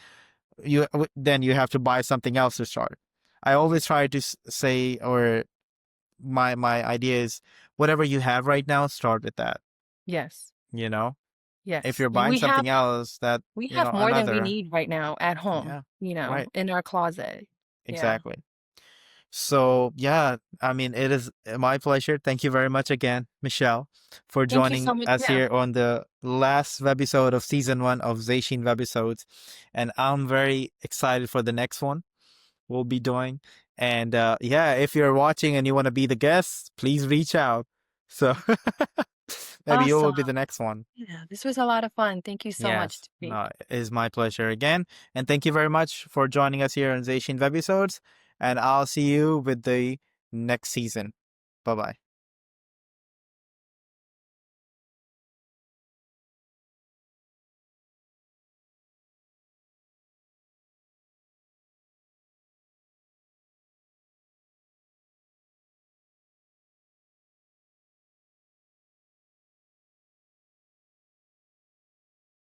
Then you have to buy something else to start. I always try to say, or my idea is, whatever you have right now, start with that. Yes, You know, if yes. you're buying something else, that, We have more than we another. need right now at home, Yeah. Right. in our closet. Yeah. Exactly. So, yeah, I mean, it is my pleasure. Thank you very much again, Michelle, for Thank you joining so much. us Yeah. here on the last webisode of season 1 of ZÁY SHEEN Webisodes. And I'm very excited for the next one we'll be doing. And yeah, if you're watching and you want to be the guest, please reach out. So maybe you Awesome. will be the next one. Yeah, this was a lot of fun. Thank you so much, Yes, Tafreed. no, it is my pleasure again. And thank you very much for joining us here on ZÁY SHEEN Webisodes. And I'll see you with the next season. Bye bye.